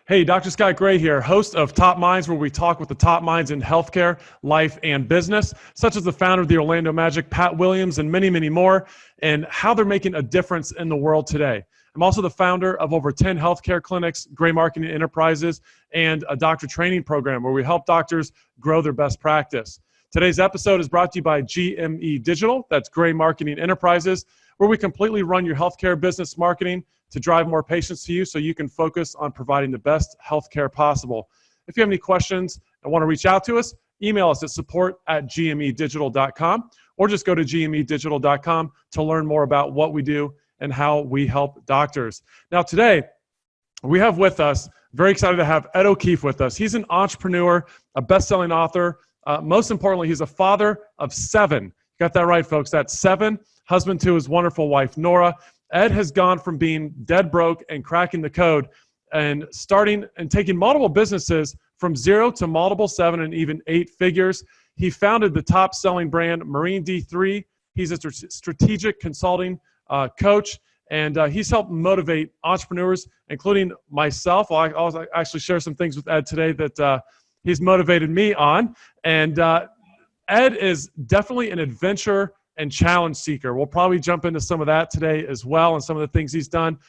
Hey, Dr. Scott Gray here, host of Top Minds, where we talk with the top minds in healthcare, life, and business, such as the founder of the Orlando Magic, Pat Williams, and many, many more, and how they're making a difference in the world today. I'm also the founder of over 10 healthcare clinics, Gray Marketing Enterprises, and a doctor training program where we help doctors grow their best practice. Today's episode is brought to you by GME Digital, that's Gray Marketing Enterprises, where we completely run your healthcare business marketing to drive more patients to you so you can focus on providing the best healthcare possible. If you have any questions and want to reach out to us, email us at support@gmedigital.com or just go to gmedigital.com to learn more about what we do and how we help doctors. Now today, we have with us, very excited to have Ed O'Keefe with us. He's an entrepreneur, a best-selling author. Most importantly, he's a father of 7. Got that right, folks. That's 7. Husband to his wonderful wife, Nora. Ed has gone from being dead broke and cracking the code and starting and taking multiple businesses from 0 to multiple 7 and even 8 figures. He founded the top-selling brand Marine D3. He's a strategic consulting coach, and he's helped motivate entrepreneurs, including myself. I'll actually share some things with Ed today that he's motivated me on. And Ed is definitely an adventure and challenge seeker. We'll probably jump into some of that today as well and some of the things he's done.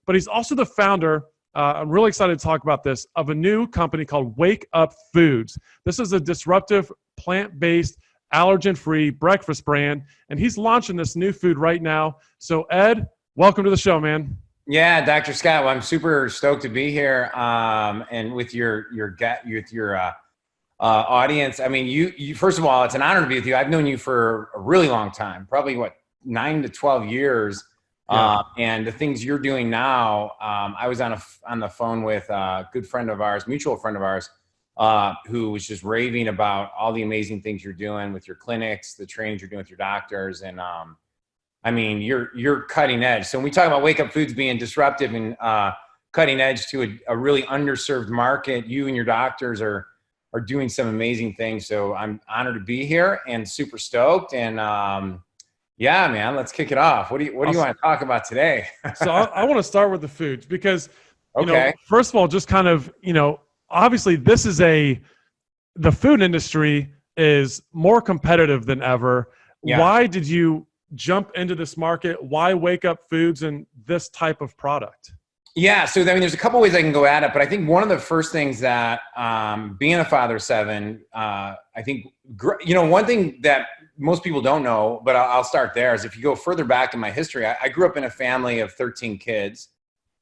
But he's also the founder, I'm really excited to talk about this, of a new company called Wake Up Foods. This is a disruptive, plant-based, allergen-free breakfast brand, and he's launching this new food right now. So Ed, welcome to the show, man. Yeah, Dr. Scott, well, I'm super stoked to be here and with your audience. I mean, you first of all, it's an honor to be with you. I've known you for a really long time, probably 9 to 12 years. Yeah. And the things you're doing now, I was on the phone with a good friend of ours, mutual friend of ours, who was just raving about all the amazing things you're doing with your clinics, the trainings you're doing with your doctors. And I mean, you're cutting edge. So when we talk about Wake Up Foods being disruptive and cutting edge to a really underserved market, you and your doctors are doing some amazing things. So I'm honored to be here and super stoked. And yeah, man, let's kick it off. What do you want to talk about today? So I want to start with the foods because, you know, first of all, just kind of, obviously this is the food industry is more competitive than ever. Yeah. Why did you jump into this market? Why Wake Up Foods and this type of product? Yeah, so I mean, there's a couple ways I can go at it, but I think one of the first things that being a father of 7, I think, one thing that most people don't know, but I'll start there, is if you go further back in my history, I grew up in a family of 13 kids.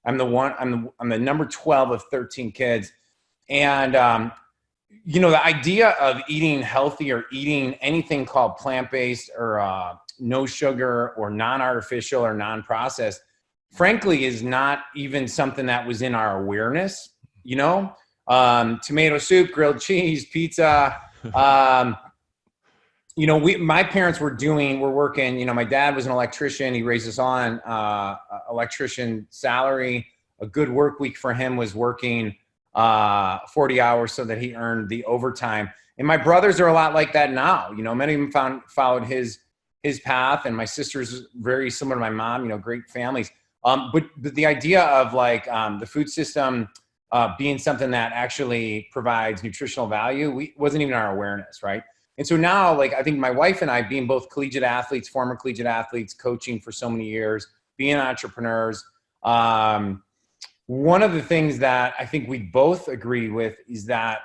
I'm the number 12 of 13 kids. And, the idea of eating healthy or eating anything called plant-based or no sugar or non-artificial or non-processed, frankly, is not even something that was in our awareness, tomato soup, grilled cheese, pizza. My parents were working, my dad was an electrician. He raised us on electrician salary. A good work week for him was working 40 hours so that he earned the overtime. And my brothers are a lot like that now. Many of them followed his path, and my sister's very similar to my mom, great families. But the idea of the food system being something that actually provides nutritional value wasn't even our awareness, right? And so now, I think my wife and I, being both former collegiate athletes, coaching for so many years, being entrepreneurs, one of the things that I think we both agree with is that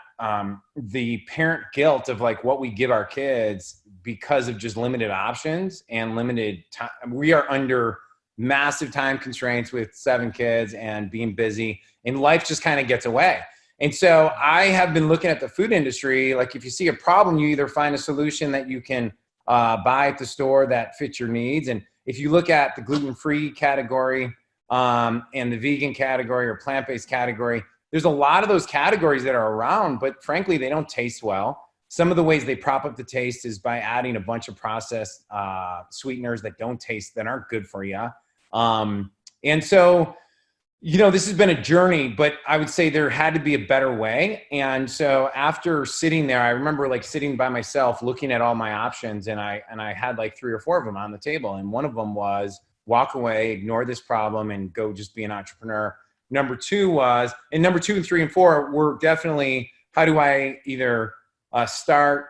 the parent guilt of what we give our kids because of just limited options and limited time. We are under massive time constraints with 7 kids and being busy, and life just kind of gets away. And so I have been looking at the food industry. If you see a problem, you either find a solution that you can buy at the store that fits your needs. And if you look at the gluten-free category and the vegan category or plant-based category, there's a lot of those categories that are around, but frankly, they don't taste well. Some of the ways they prop up the taste is by adding a bunch of processed sweeteners that aren't good for you. And so, this has been a journey, but I would say there had to be a better way. And so after sitting there, I remember sitting by myself, looking at all my options, and I had 3 or 4 of them on the table. And one of them was walk away, ignore this problem, and go just be an entrepreneur. Number two and three and four were definitely, how do I either start,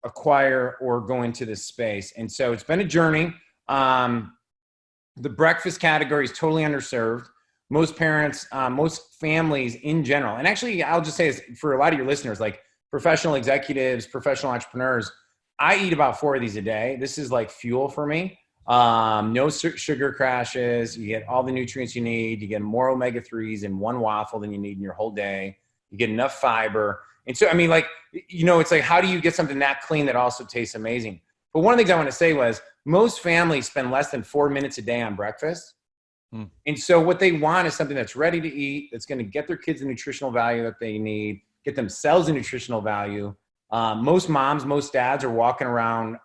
acquire, or go into this space? And so it's been a journey. The breakfast category is totally underserved. Most parents, most families in general, and actually I'll just say this for a lot of your listeners, like professional executives, professional entrepreneurs, I eat about 4 of these a day. This is like fuel for me. No sugar crashes. You get all the nutrients you need. You get more omega-3s in one waffle than you need in your whole day. You get enough fiber. And so, I mean, like, you know, it's like, how do you get something that clean that also tastes amazing? But one of the things I want to say was most families spend less than 4 minutes a day on breakfast. And so what they want is something that's ready to eat, that's going to get their kids the nutritional value that they need, get themselves the nutritional value. Most moms, most dads are walking around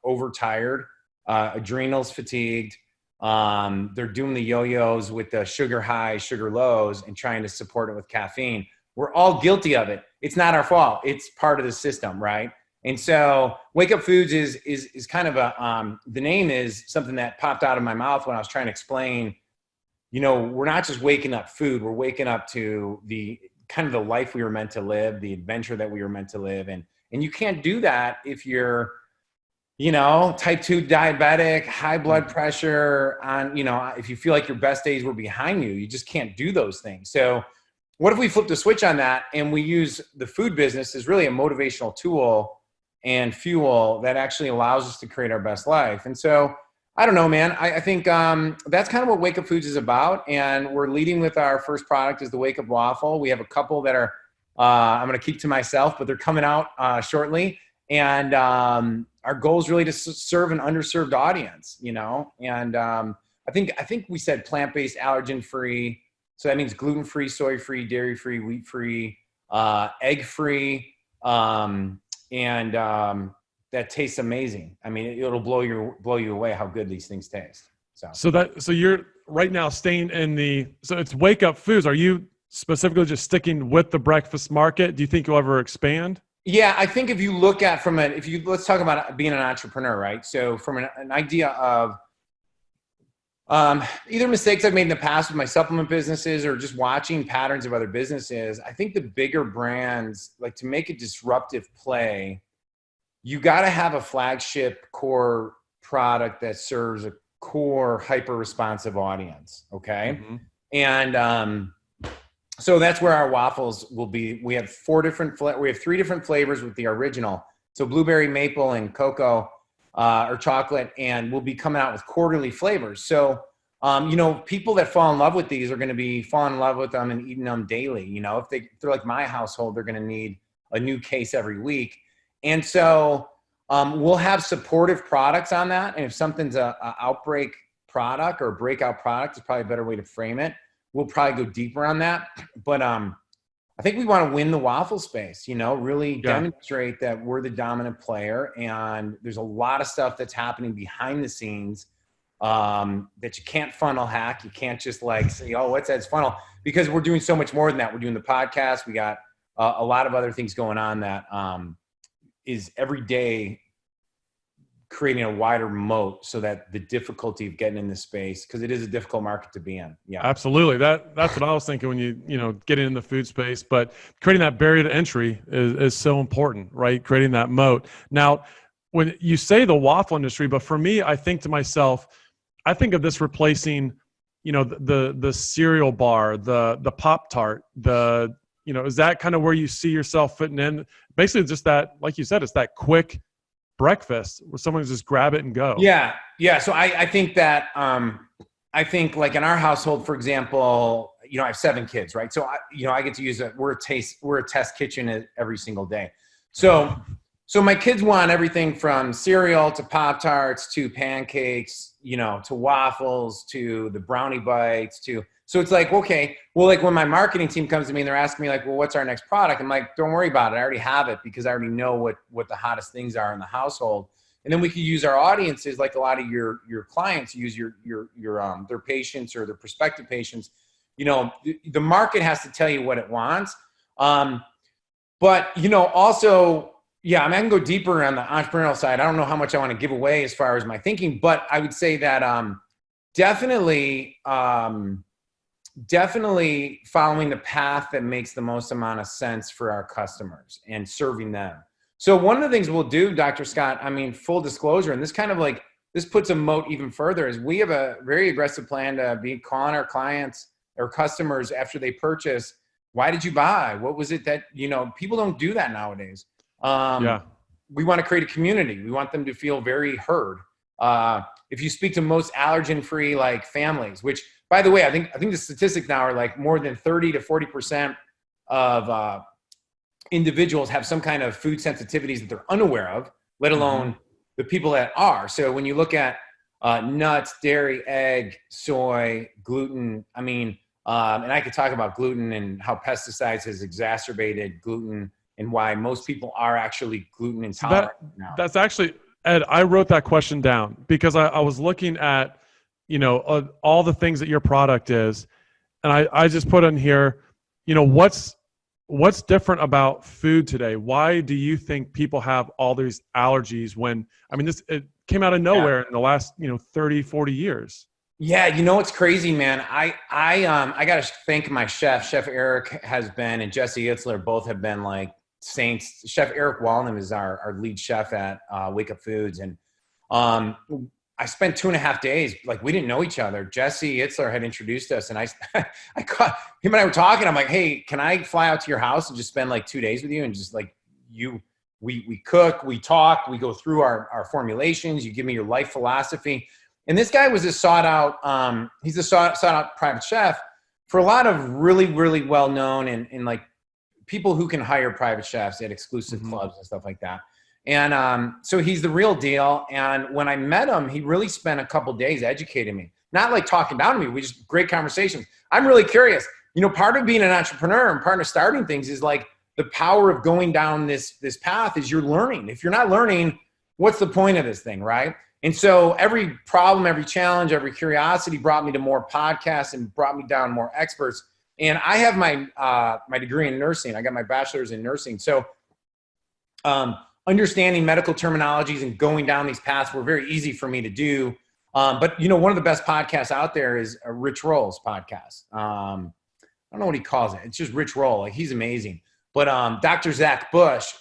overtired, adrenals fatigued. They're doing the yo-yos with the sugar highs, sugar lows, and trying to support it with caffeine. We're all guilty of it. It's not our fault. It's part of the system, right? And so Wake Up Foods is kind of a, the name is something that popped out of my mouth when I was trying to explain, you know, we're not just waking up food, we're waking up to the kind of the life we were meant to live, the adventure that we were meant to live. And you can't do that if you're, you know, type 2 diabetic, high blood pressure on, you know, if you feel like your best days were behind you, you just can't do those things. So what if we flip the switch on that and we use the food business as really a motivational tool and fuel that actually allows us to create our best life? And so, I don't know, man. I think that's kind of what Wake Up Foods is about. And we're leading with our first product is the Wake Up Waffle. We have a couple that are, I'm going to keep to myself, but they're coming out shortly. And our goal is really to serve an underserved audience, you know? And I think we said plant-based, allergen-free. So that means gluten-free, soy-free, dairy-free, wheat-free, egg-free, that tastes amazing. I mean, it'll blow you away how good these things taste. So you're right now staying in so it's Wake Up Foods. Are you specifically just sticking with the breakfast market? Do you think you'll ever expand? Yeah, I think if you look at let's talk about being an entrepreneur, right? So from an idea of either mistakes I've made in the past with my supplement businesses or just watching patterns of other businesses, I think the bigger brands, like to make a disruptive play, you got to have a flagship core product that serves a core hyper responsive audience. Okay. Mm-hmm. And, so that's where our waffles will be. We have 3 different flavors with the original. So blueberry, maple, and cocoa, or chocolate, and we'll be coming out with quarterly flavors. So, you know, people that fall in love with these are going to be falling in love with them and eating them daily. You know, if they're like my household, they're going to need a new case every week. And so we'll have supportive products on that. And if something's a outbreak product or a breakout product, is probably a better way to frame it. We'll probably go deeper on that. But I think we want to win the waffle space, you know, really demonstrate that we're the dominant player. And there's a lot of stuff that's happening behind the scenes that you can't funnel hack. You can't just like say, oh, what's Ed's funnel? Because we're doing so much more than that. We're doing the podcast. We got a lot of other things going on that is every day creating a wider moat so that the difficulty of getting in this space, because it is a difficult market to be in. Yeah, absolutely. That's what I was thinking when you know, getting in the food space, but creating that barrier to entry is so important, right? Creating that moat. Now, when you say the waffle industry, but for me, I think to myself, I think of this replacing, you know, the cereal bar, the Pop-Tart, you know, is that kind of where you see yourself fitting in? Basically just that, like you said, it's that quick breakfast where someone just grab it and go. Yeah. So I think that, I think like in our household, for example, you know, I have 7 kids, right? So I get to use we're a test kitchen every single day. So my kids want everything from cereal to Pop-Tarts to pancakes, you know, to waffles, to the brownie bites, so it's like, okay, well, like when my marketing team comes to me and they're asking me like, well, what's our next product? I'm like, don't worry about it. I already have it because I already know what the hottest things are in the household. And then we could use our audiences, like a lot of your clients use their patients or their prospective patients. You know, the market has to tell you what it wants. But, you know, also, yeah, I mean, I can go deeper on the entrepreneurial side. I don't know how much I want to give away as far as my thinking, but I would say that definitely definitely following the path that makes the most amount of sense for our customers and serving them. So one of the things we'll do, Dr. Scott, I mean, full disclosure, and this kind of like, this puts a moat even further, is we have a very aggressive plan to be calling our clients or customers after they purchase. Why did you buy? What was it that, people don't do that nowadays. Yeah. We want to create a community. We want them to feel very heard. If you speak to most allergen-free like families, which by the way, I think the statistics now are like more than 30 to 40% of individuals have some kind of food sensitivities that they're unaware of, let alone the people that are. So when you look at nuts, dairy, egg, soy, gluten, I mean, and I could talk about gluten and how pesticides has exacerbated gluten and why most people are actually gluten intolerant now. That's actually, Ed, I wrote that question down because I was looking at, all the things that your product is. And I just put in here, what's different about food today? Why do you think people have all these allergies when, it came out of nowhere in the last, 30, 40 years? Yeah, it's crazy, man. I got to thank my chef Eric has been, and Jesse Itzler both have been like saints. Chef Eric Walnum is our lead chef at Wake Up Foods. And I spent 2.5 days, like we didn't know each other. Jesse Itzler had introduced us, and I caught him and I were talking. I'm like, hey, can I fly out to your house and just spend like 2 days with you? And just like we cook, we talk, we go through our formulations. You give me your life philosophy. And this guy was a sought out, he's a sought out private chef for a lot of really, really well-known and like people who can hire private chefs at exclusive clubs and stuff like that. And so he's the real deal. And when I met him, he really spent a couple days educating me, not like talking down to me. We just great conversations. I'm really curious, part of being an entrepreneur and part of starting things is like the power of going down this path is you're learning. If you're not learning, what's the point of this thing, right? And so every problem, every challenge, every curiosity brought me to more podcasts and brought me down more experts. And I have my degree in nursing. I got my bachelor's in nursing. So understanding medical terminologies and going down these paths were very easy for me to do. But one of the best podcasts out there is Rich Roll's podcast. I don't know what he calls it. It's just Rich Roll. Like he's amazing. But Dr. Zach Bush,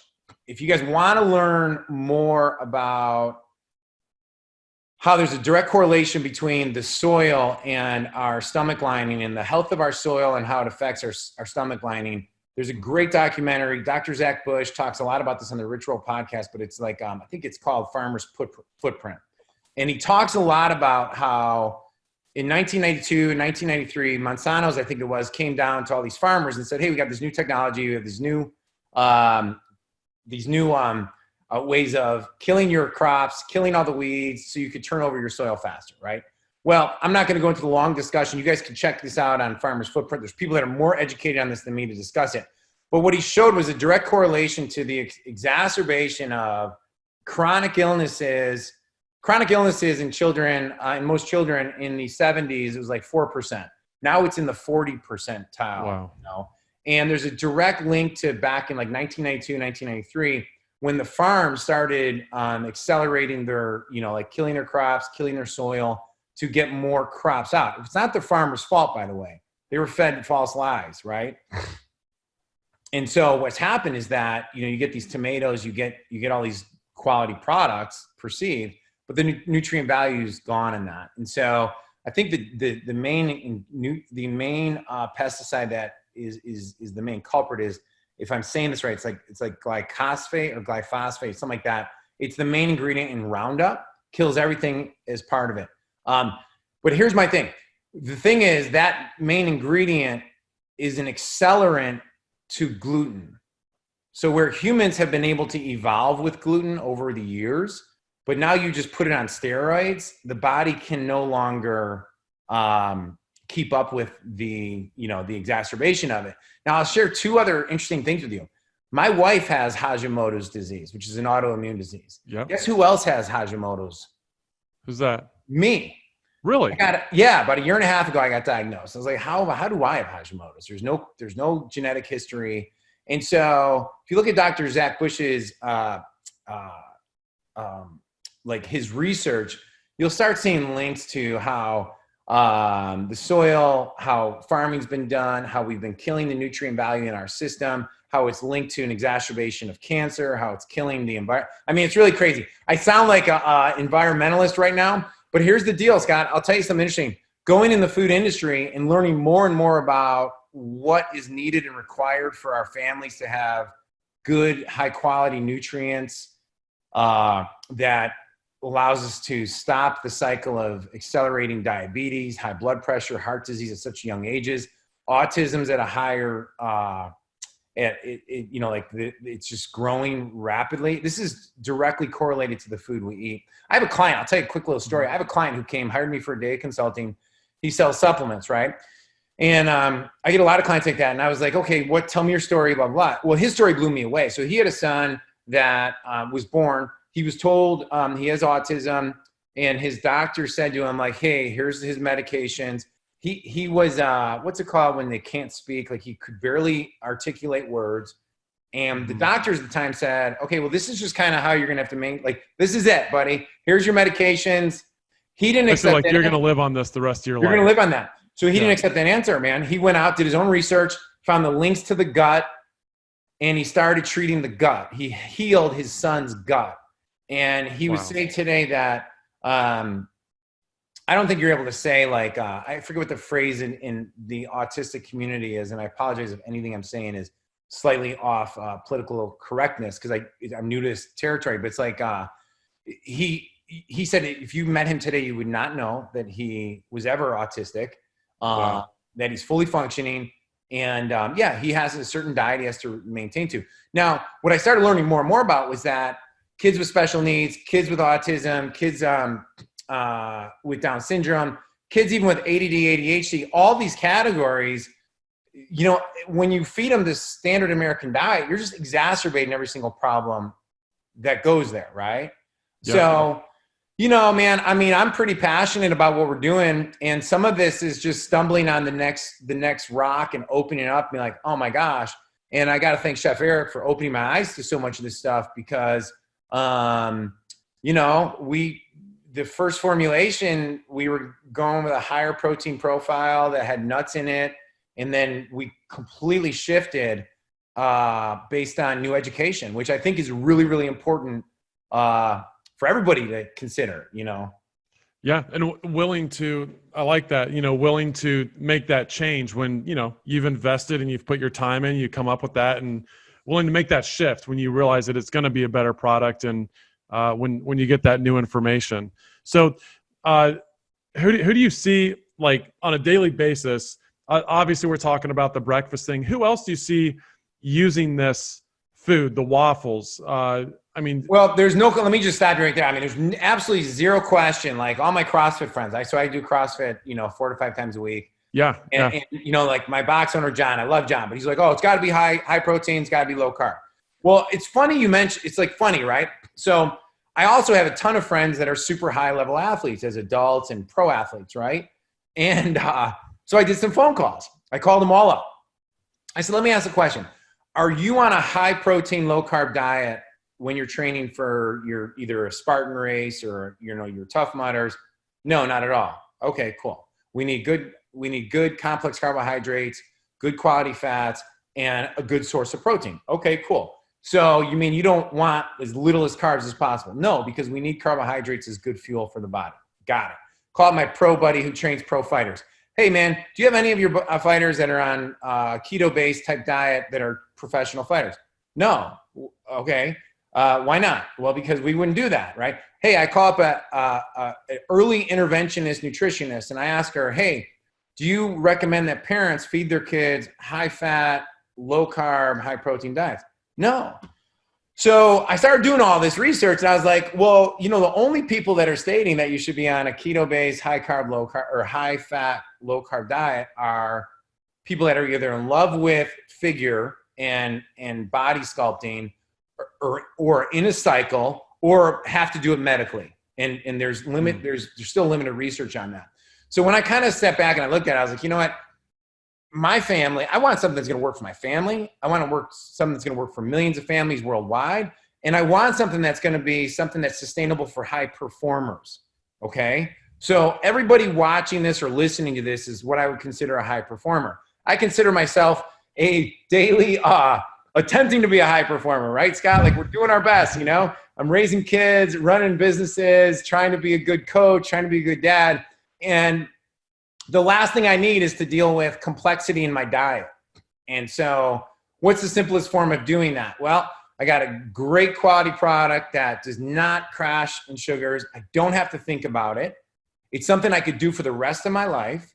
if you guys want to learn more about how there's a direct correlation between the soil and our stomach lining and the health of our soil and how it affects our stomach lining, there's a great documentary. Dr. Zach Bush talks a lot about this on the Rich Roll podcast, but it's like, I think it's called Farmer's Footprint. And he talks a lot about how in 1992 and 1993, Monsanto's, I think it was, came down to all these farmers and said, hey, we got this new technology. We have these new ways of killing your crops, killing all the weeds so you could turn over your soil faster, right? Well, I'm not going to go into the long discussion. You guys can check this out on Farmer's Footprint. There's people that are more educated on this than me to discuss it. But what he showed was a direct correlation to the exacerbation of chronic illnesses in children, in most children in the 70s, it was like 4%. Now it's in the 40 percentile. Wow. And there's a direct link to back in like 1992, 1993, when the farms started accelerating their, like killing their crops, killing their soil to get more crops out. It's not the farmer's fault, by the way. They were fed false lies, right? And so what's happened is that, you get these tomatoes, you get all these quality products perceived, but the nutrient value is gone in that. And so I think the main pesticide that is the main culprit is, if I'm saying this right, it's like glyphosate or glyphosate, something like that. It's the main ingredient in Roundup, kills everything as part of it. But here's my thing. The thing is that main ingredient is an accelerant to gluten. So where humans have been able to evolve with gluten over the years, but now you just put it on steroids, the body can no longer keep up with the exacerbation of it. Now I'll share two other interesting things with you. My wife has Hashimoto's disease, which is an autoimmune disease. Yep. Guess who else has Hashimoto's? Who's that? Me. Really? About 1.5 years ago, I got diagnosed. I was like, how do I have Hashimoto's? There's no genetic history. And so if you look at Dr. Zach Bush's, like his research, you'll start seeing links to how the soil, how farming's been done, how we've been killing the nutrient value in our system, how it's linked to an exacerbation of cancer, how it's killing the environment. I mean, it's really crazy. I sound like a environmentalist right now, but here's the deal, Scott. I'll tell you something interesting. Going in the food industry and learning more and more about what is needed and required for our families to have good, high quality nutrients that allows us to stop the cycle of accelerating diabetes, high blood pressure, heart disease at such young ages, autism's at a higher, it's just growing rapidly. This is directly correlated to the food we eat. I have a client, I'll tell you a quick little story. I have a client who hired me for a day of consulting. He sells supplements, right? And I get a lot of clients like that. And I was like, okay, tell me your story, blah, blah. Well, his story blew me away. So he had a son that was born. He was told he has autism, and his doctor said to him, like, hey, here's his medications. He was, what's it called when they can't speak? Like, he could barely articulate words. And the doctors at the time said, okay, well, this is just kind of how you're going to have to this is it, buddy. Here's your medications. He didn't accept like, you're going to live on this the rest of your life. You're going to live on that. So he didn't accept that answer, man. He went out, did his own research, found the links to the gut, and he started treating the gut. He healed his son's gut. And he would say today that I don't think you're able to say, like, I forget what the phrase in the autistic community is, and I apologize if anything I'm saying is slightly off political correctness, because I'm new to this territory, but it's like he said if you met him today, you would not know that he was ever autistic, that he's fully functioning, and he has a certain diet he has to maintain to. Now, what I started learning more and more about was that kids with special needs, kids with autism, kids with Down syndrome, kids even with ADD, ADHD, all these categories, you know, when you feed them this standard American diet, you're just exacerbating every single problem that goes there, right? Yeah. So, you know, man, I mean, I'm pretty passionate about what we're doing, and some of this is just stumbling on the next rock and opening up and be like, oh my gosh. And I got to thank Chef Eric for opening my eyes to so much of this stuff, because, you know, the first formulation, we were going with a higher protein profile that had nuts in it. And then we completely shifted based on new education, which I think is really, really important for everybody to consider, you know? Yeah. And willing to, I like that, you know, willing to make that change when, you know, you've invested and you've put your time in, you come up with that, and willing to make that shift when you realize that it's going to be a better product. And when you get that new information. So who do you see, like, on a daily basis? Obviously we're talking about the breakfast thing. Who else do you see using this food, the waffles? I mean, well, let me just stop you right there. I mean, there's absolutely zero question. Like, all my CrossFit friends, I do CrossFit, you know, 4 to 5 times a week. Yeah. And you know, like my box owner, John, I love John, but he's like, oh, it's got to be high protein. It's got to be low carb. Well, it's funny you mentioned, it's like funny, right? So I also have a ton of friends that are super high level athletes as adults and pro athletes, right? And so I did some phone calls. I called them all up. I said, let me ask a question. Are you on a high protein, low carb diet when you're training for your either a Spartan race or, you know, your Tough Mudders? No, not at all. Okay, cool. We need good complex carbohydrates, good quality fats, and a good source of protein. Okay, cool. So you mean you don't want as little as carbs as possible? No, because we need carbohydrates as good fuel for the body. Got it. Call up my pro buddy who trains pro fighters. Hey man, do you have any of your fighters that are on keto-based type diet that are professional fighters? No. Okay. Why not? Well, because we wouldn't do that, right? Hey, I call up an early interventionist nutritionist, and I ask her, hey, do you recommend that parents feed their kids high fat, low carb, high protein diets? No. So I started doing all this research, and I was like, well, you know, the only people that are stating that you should be on a keto-based high carb, low carb, or high fat, low carb diet are people that are either in love with figure and body sculpting, or in a cycle, or have to do it medically. And there's still limited research on that. So when I kind of stepped back and I looked at it, I was like, you know what? My family, I want something that's going to work for my family. I want something that's going to work for millions of families worldwide. And I want something that's going to be something that's sustainable for high performers. Okay. So everybody watching this or listening to this is what I would consider a high performer. I consider myself a daily attempting to be a high performer, right, Scott? Like, we're doing our best, you know? I'm raising kids, running businesses, trying to be a good coach, trying to be a good dad. And the last thing I need is to deal with complexity in my diet. And so what's the simplest form of doing that? Well, I got a great quality product that does not crash in sugars. I don't have to think about it. It's something I could do for the rest of my life.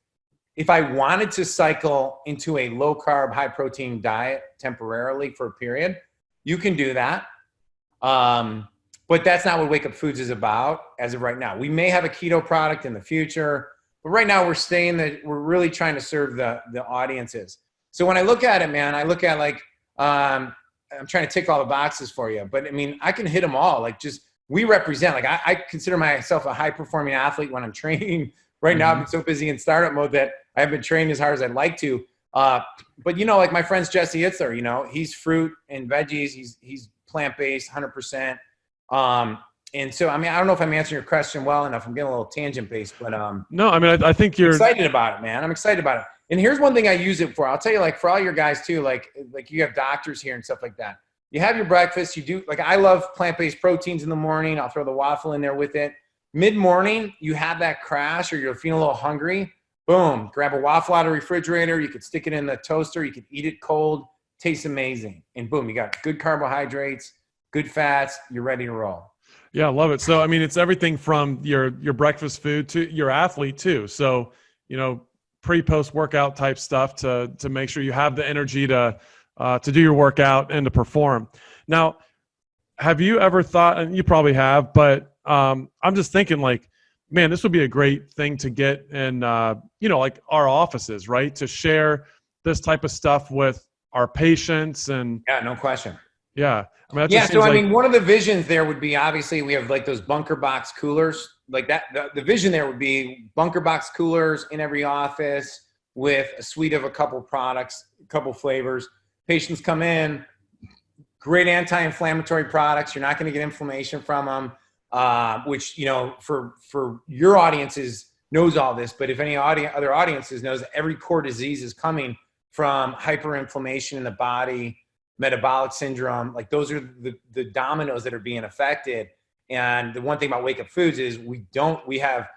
If I wanted to cycle into a low carb, high protein diet temporarily for a period, you can do that. But that's not what Wake Up Foods is about as of right now. We may have a keto product in the future, but right now we're really trying to serve the audiences. So when I look at it, man, I look at like, I'm trying to tick all the boxes for you, but I mean, I can hit them all. Like, just, we represent, like, I consider myself a high performing athlete when I'm training. Right now, I've been so busy in startup mode that I haven't been training as hard as I'd like to. But, you know, like my friend's Jesse Itzler, you know, he's fruit and veggies. He's plant-based, 100%. And so, I mean, I don't know if I'm answering your question well enough. I'm getting a little tangent-based, but no, I mean, I think you're excited about it, man. I'm excited about it. And here's one thing I use it for. I'll tell you, like, for all your guys too, like you have doctors here and stuff like that. You have your breakfast. You do, like, I love plant-based proteins in the morning. I'll throw the waffle in there with it. Mid-morning, you have that crash or you're feeling a little hungry. Boom, grab a waffle out of the refrigerator. You could stick it in the toaster. You could eat it cold. Tastes amazing. And boom, you got good carbohydrates, good fats. You're ready to roll. Yeah, I love it. So, I mean, it's everything from your breakfast food to your athlete too. So, you know, pre-post workout type stuff to make sure you have the energy to do your workout and to perform. Now, have you ever thought, and you probably have, but I'm just thinking, like, man, this would be a great thing to get in, you know, like our offices, right? To share this type of stuff with our patients and. Yeah, no question. Yeah. I mean, yeah. So, I mean, one of the visions there would be, obviously we have like those bunker box coolers like that. The vision there would be bunker box coolers in every office with a suite of a couple products, a couple flavors. Patients come in, great anti-inflammatory products. You're not going to get inflammation from them, which, you know, for your audiences knows all this, but if any other audiences knows that every core disease is coming from hyperinflammation in the body, metabolic syndrome, like those are the dominoes that are being affected. And the one thing about Wake Up Foods is we have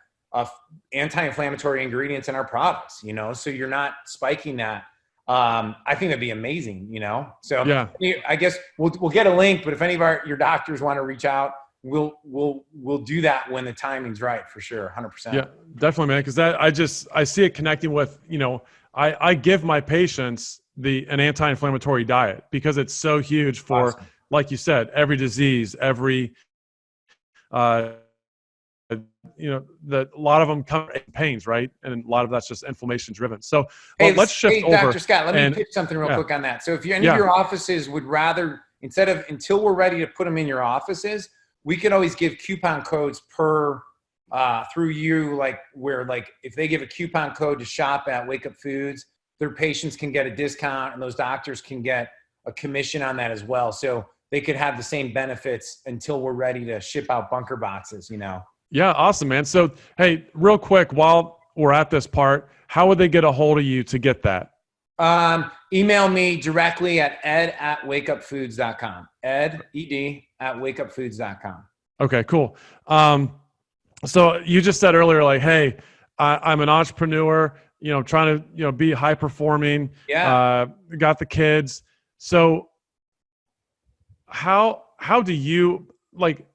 anti-inflammatory ingredients in our products, you know, so you're not spiking that. I think that'd be amazing, you know? So yeah, I guess we'll get a link, but if any of your doctors want to reach out, we'll do that when the timing's right, for sure. 100%. Yeah, definitely, man. Cause I see it connecting with, you know, I give my patients an anti-inflammatory diet because it's so huge for, awesome. Like you said, every disease, every, you know, a lot of them come in pains, right? And a lot of that's just inflammation driven. So let's shift over. Dr. Scott, let me pitch something real quick on that. So if any of your offices would rather, instead of, until we're ready to put them in your offices, we could always give coupon codes through you, like where, like, if they give a coupon code to shop at Wake Up Foods, their patients can get a discount and those doctors can get a commission on that as well. So they could have the same benefits until we're ready to ship out bunker boxes, you know? Yeah. Awesome, man. So, hey, real quick, while we're at this part, how would they get a hold of you to get that? Email me directly at ed@wakeupfoods.com. Ed at wakeupfoods.com. Okay, cool. So you just said earlier, like, hey, I'm an entrepreneur, you know, trying to, you know, be high performing. Yeah. Got the kids. So how do you, like,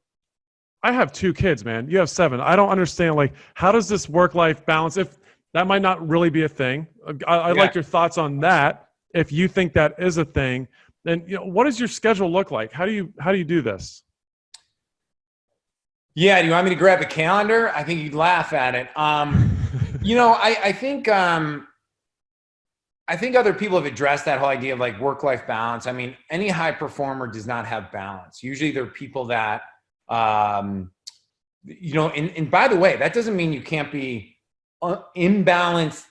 I have 2 kids, man. You have 7. I don't understand, like, how does this work-life balance, if that might not really be a thing? I'd like your thoughts on that. If you think that is a thing, then, you know, what does your schedule look like? How do you do this? Yeah. Do you want me to grab a calendar? I think you'd laugh at it. You know, I think other people have addressed that whole idea of like work-life balance. I mean, any high performer does not have balance. Usually they're people that, you know, and by the way, that doesn't mean you can't be imbalanced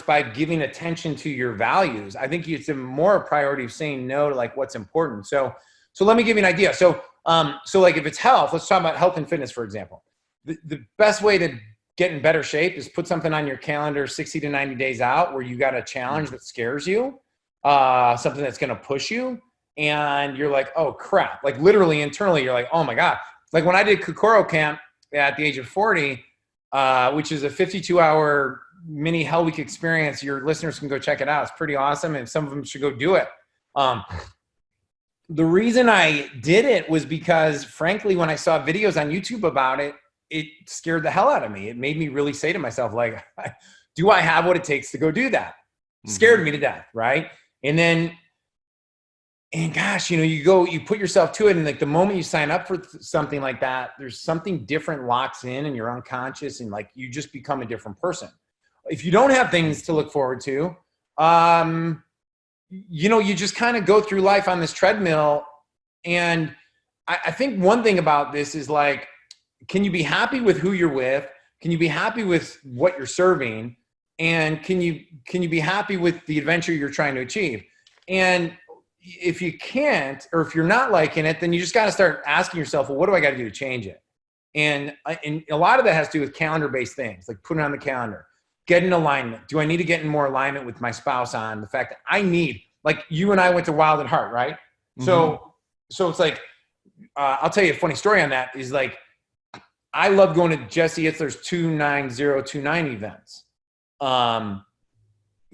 by giving attention to your values. I think it's more a priority of saying no to like what's important. So let me give you an idea. So like if it's health, let's talk about health and fitness, for example. the best way to get in better shape is put something on your calendar 60 to 90 days out where you got a challenge that scares you, something that's going to push you. And you're like, oh crap. Like literally internally, you're like, oh my God. Like when I did Kokoro camp at the age of 40, which is a 52-hour mini Hell Week experience. Your listeners can go check it out. It's pretty awesome. And some of them should go do it. The reason I did it was because frankly, when I saw videos on YouTube about it, it scared the hell out of me. It made me really say to myself, like, do I have what it takes to go do that? Scared me to death. Right. And gosh, you put yourself to it. And like the moment you sign up for something like that, there's something different locks in and you're unconscious and like, you just become a different person. If you don't have things to look forward to, you just kind of go through life on this treadmill. And I think one thing about this is like, can you be happy with who you're with? Can you be happy with what you're serving? And can you be happy with the adventure you're trying to achieve? And if you can't, or if you're not liking it, then you just got to start asking yourself, well, what do I got to do to change it? And a lot of that has to do with calendar-based things, like putting on the calendar, get in alignment. Do I need to get in more alignment with my spouse on the fact that I need, like you and I went to Wild at Heart, right? So it's like, I'll tell you a funny story on that is like, I love going to Jesse Itzler's 29029 events.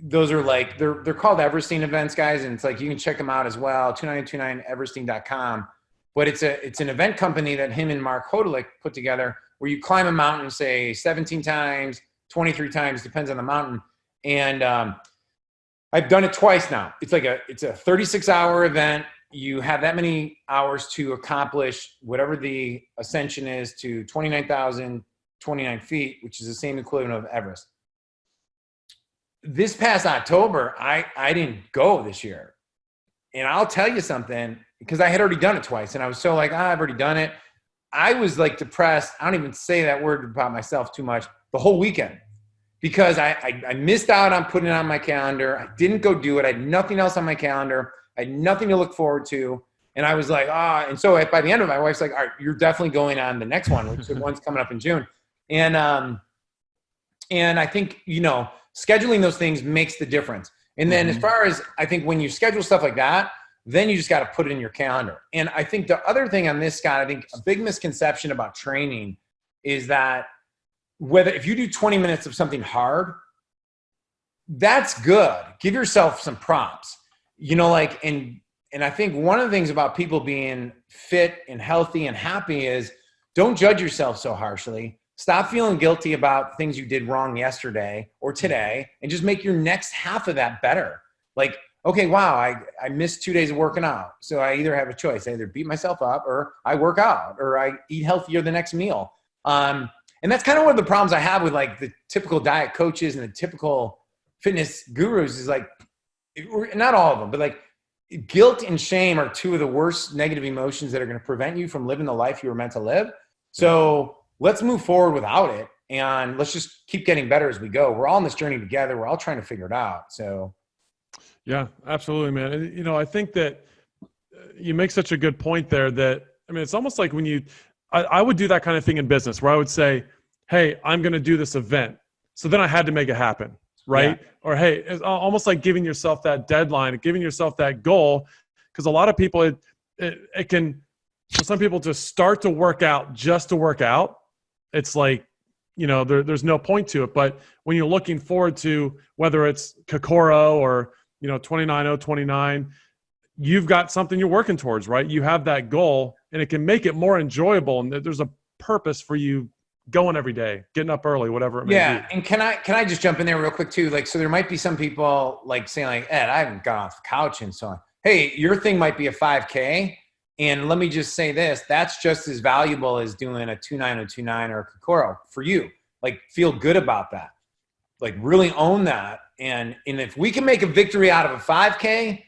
Those are like, they're called Everesting events, guys. And it's like, you can check them out as well. 2929everesting.com. But it's an event company that him and Mark Hodelick put together where you climb a mountain, say 17 times, 23 times, depends on the mountain. And, I've done it twice now. It's a 36-hour event. You have that many hours to accomplish whatever the ascension is to 29,029 feet, which is the same equivalent of Everest. This past October, I didn't go this year. And I'll tell you something, because I had already done it twice. And I was so like, I've already done it. I was like depressed. I don't even say that word about myself too much the whole weekend. Because I missed out on putting it on my calendar. I didn't go do it. I had nothing else on my calendar. I had nothing to look forward to. And I was like, and so by the end of it, my wife's like, all right, you're definitely going on the next one, which the one's coming up in June. And I think, scheduling those things makes the difference. And then as far as I think when you schedule stuff like that, then you just got to put it in your calendar. And I think the other thing on this, Scott, I think a big misconception about training is that if you do 20 minutes of something hard, that's good. Give yourself some props, and I think one of the things about people being fit and healthy and happy is don't judge yourself so harshly. Stop feeling guilty about things you did wrong yesterday or today and just make your next half of that better. Like, okay, wow, I missed 2 days of working out. So I either have a choice. I either beat myself up or I work out or I eat healthier the next meal. And that's kind of one of the problems I have with like the typical diet coaches and the typical fitness gurus is like, not all of them, but like guilt and shame are two of the worst negative emotions that are going to prevent you from living the life you were meant to live. So let's move forward without it. And let's just keep getting better as we go. We're all on this journey together. We're all trying to figure it out. So. Yeah, absolutely, man. And, I think that you make such a good point there that, it's almost like when I would do that kind of thing in business where I would say, hey, I'm going to do this event. So then I had to make it happen. Right. Yeah. Or, hey, it's almost like giving yourself that deadline, giving yourself that goal. Because a lot of people, it can, for some people to start to work out just to work out, it's like, there's no point to it. But when you're looking forward to whether it's Kokoro or, 29029, you've got something you're working towards, right? You have that goal and it can make it more enjoyable. And there's a purpose for you going every day, getting up early, whatever it may be. Yeah. And can I just jump in there real quick too? Like, so there might be some people like saying like, Ed, I haven't got off the couch and so on. Hey, your thing might be a 5K. And let me just say this, that's just as valuable as doing a 29029 or a Kokoro for you. Like, feel good about that. Like, really own that. And if we can make a victory out of a 5K,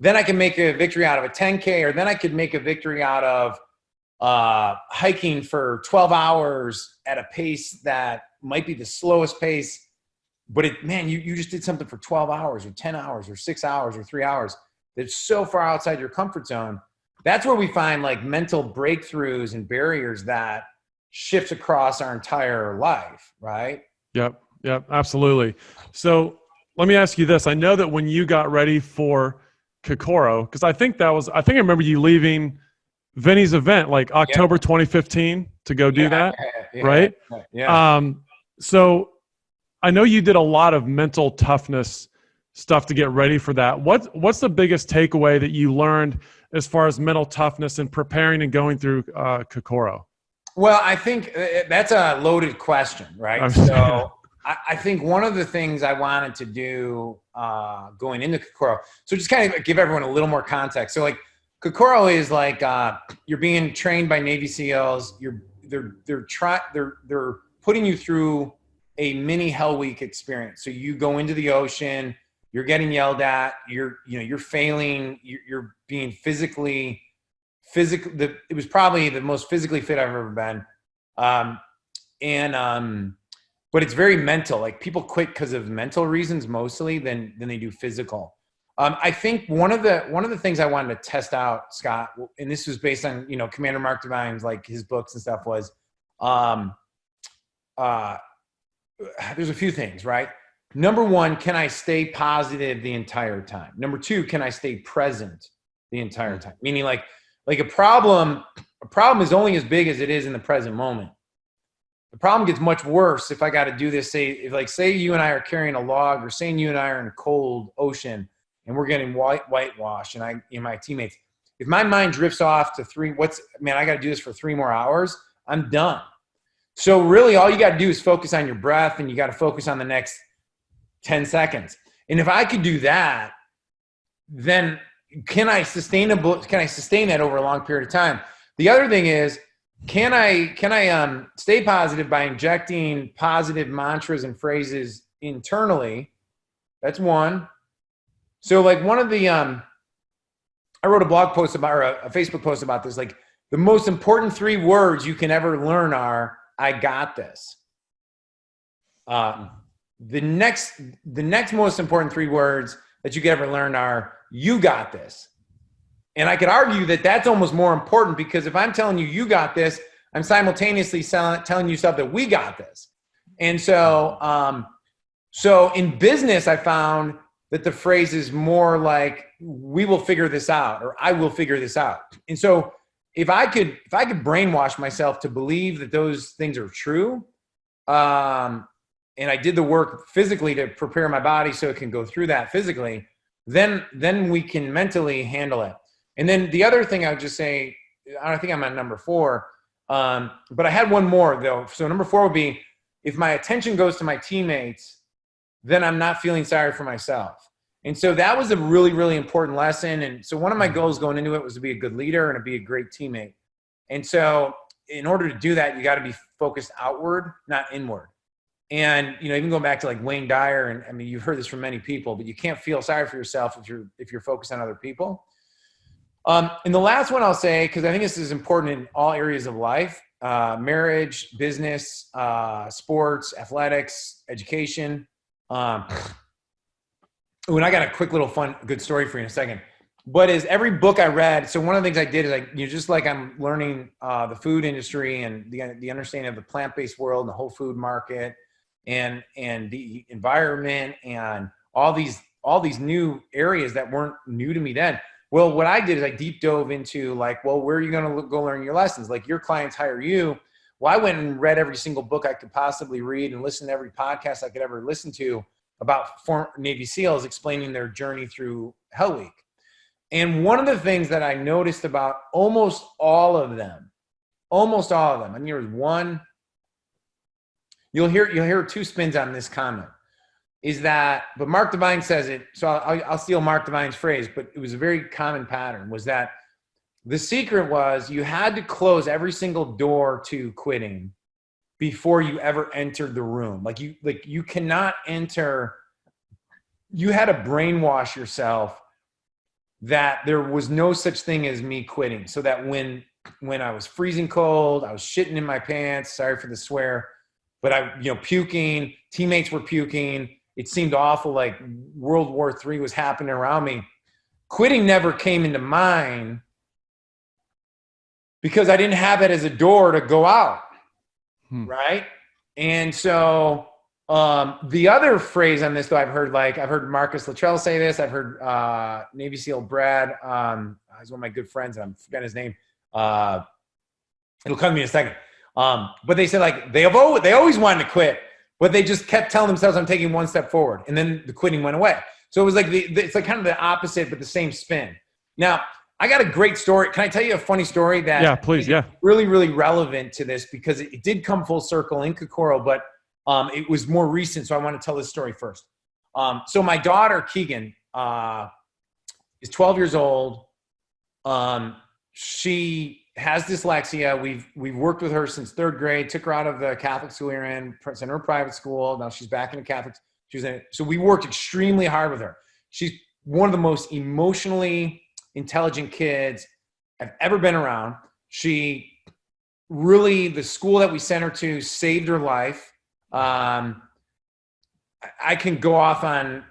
then I can make a victory out of a 10K, or then I could make a victory out of hiking for 12 hours at a pace that might be the slowest pace. But you just did something for 12 hours or 10 hours or 6 hours or 3 hours that's so far outside your comfort zone. That's where we find like mental breakthroughs and barriers that shifts across our entire life, right? Yep. Yep. Absolutely. So let me ask you this. I know that when you got ready for Kokoro, because I think I remember you leaving Vinny's event like Yeah, October 2015 to go do yeah, that, yeah, right? yeah. So I know you did a lot of mental toughness stuff to get ready for that. What's the biggest takeaway that you learned as far as mental toughness and preparing and going through Kokoro? Well, I think that's a loaded question, right? Yeah. So I think one of the things I wanted to do going into Kokoro, so just kind of give everyone a little more context. So like Kokoro is like you're being trained by Navy SEALs. They're putting you through a mini Hell Week experience. So you go into the ocean, you're getting yelled at, you're failing, you're being it was probably the most physically fit I've ever been. But it's very mental. Like people quit because of mental reasons mostly than they do physical. I think one of the things I wanted to test out, Scott, and this was based on, Commander Mark Divine's, like his books and stuff, was there's a few things, right? Number one, can I stay positive the entire time? Number two, can I stay present the entire time? Meaning like a problem is only as big as it is in the present moment. The problem gets much worse if I got to do this. Say you and I are carrying a log, or saying you and I are in a cold ocean and we're getting whitewashed, and my teammates, if my mind drifts off to I got to do this for 3 more hours, I'm done. So really all you got to do is focus on your breath, and you got to focus on the next 10 seconds. And if I could do that, then can I sustain that over a long period of time? The other thing is, can I stay positive by injecting positive mantras and phrases internally? That's one. So like one of the I wrote a blog post about, or a Facebook post about this, like the most important 3 words you can ever learn are, I got this. The next most important 3 words that you can ever learn are, you got this. And I could argue that that's almost more important, because if I'm telling you got this, I'm simultaneously telling you stuff that we got this. And so, so in business, I found that the phrase is more like, we will figure this out, or I will figure this out. And so if I could brainwash myself to believe that those things are true, and I did the work physically to prepare my body so it can go through that physically, then we can mentally handle it. And then the other thing I would just say, I think I'm at number 4, but I had one more though. So number 4 would be, if my attention goes to my teammates, then I'm not feeling sorry for myself. And so that was a really, really important lesson. And so one of my goals going into it was to be a good leader and to be a great teammate. And so in order to do that, you got to be focused outward, not inward. And, even going back to like Wayne Dyer, and I mean, you've heard this from many people, but you can't feel sorry for yourself if you're focused on other people. And the last one I'll say, because I think this is important in all areas of life, marriage, business, sports, athletics, education. And I got a quick little good story for you in a second. But as every book I read, so one of the things I did is just like I'm learning the food industry and the understanding of the plant-based world and the whole food market and the environment and all these new areas that weren't new to me then. Well, what I did is I deep dove into like, well, where are you going to go learn your lessons? Like, your clients hire you. Well, I went and read every single book I could possibly read and listened to every podcast I could ever listen to about former Navy SEALs explaining their journey through Hell Week. And one of the things that I noticed about almost all of them, and there was one, you'll hear 2 spins on this comment, is that, but Mark Divine says it, so I'll steal Mark Divine's phrase, but it was a very common pattern, was that the secret was you had to close every single door to quitting before you ever entered the room. Like you cannot enter, you had to brainwash yourself that there was no such thing as me quitting. So that when I was freezing cold, I was shitting in my pants, sorry for the swear, but puking, teammates were puking. It seemed awful, like World War III was happening around me. Quitting never came into mind because I didn't have it as a door to go out. right? And so the other phrase on this, though, I've heard Marcus Luttrell say this. I've heard Navy SEAL Brad, he's one of my good friends, and I'm forgetting his name. It'll come to me in a second. But they said like they always wanted to quit, but they just kept telling themselves, I'm taking one step forward. And then the quitting went away. So it was like it's like kind of the opposite, but the same spin. Now, I got a great story. Can I tell you a funny story that yeah, please, yeah, really, really relevant to this, because it did come full circle in Kokoro, but it was more recent. So I want to tell this story first. So my daughter, Keegan, is 12 years old. She has dyslexia. We've worked with her since third grade, took her out of the Catholic school we were in, sent her to private school. Now she's back in the Catholic. So we worked extremely hard with her. She's one of the most emotionally intelligent kids I've ever been around. She really, the school that we sent her to saved her life. I can go off on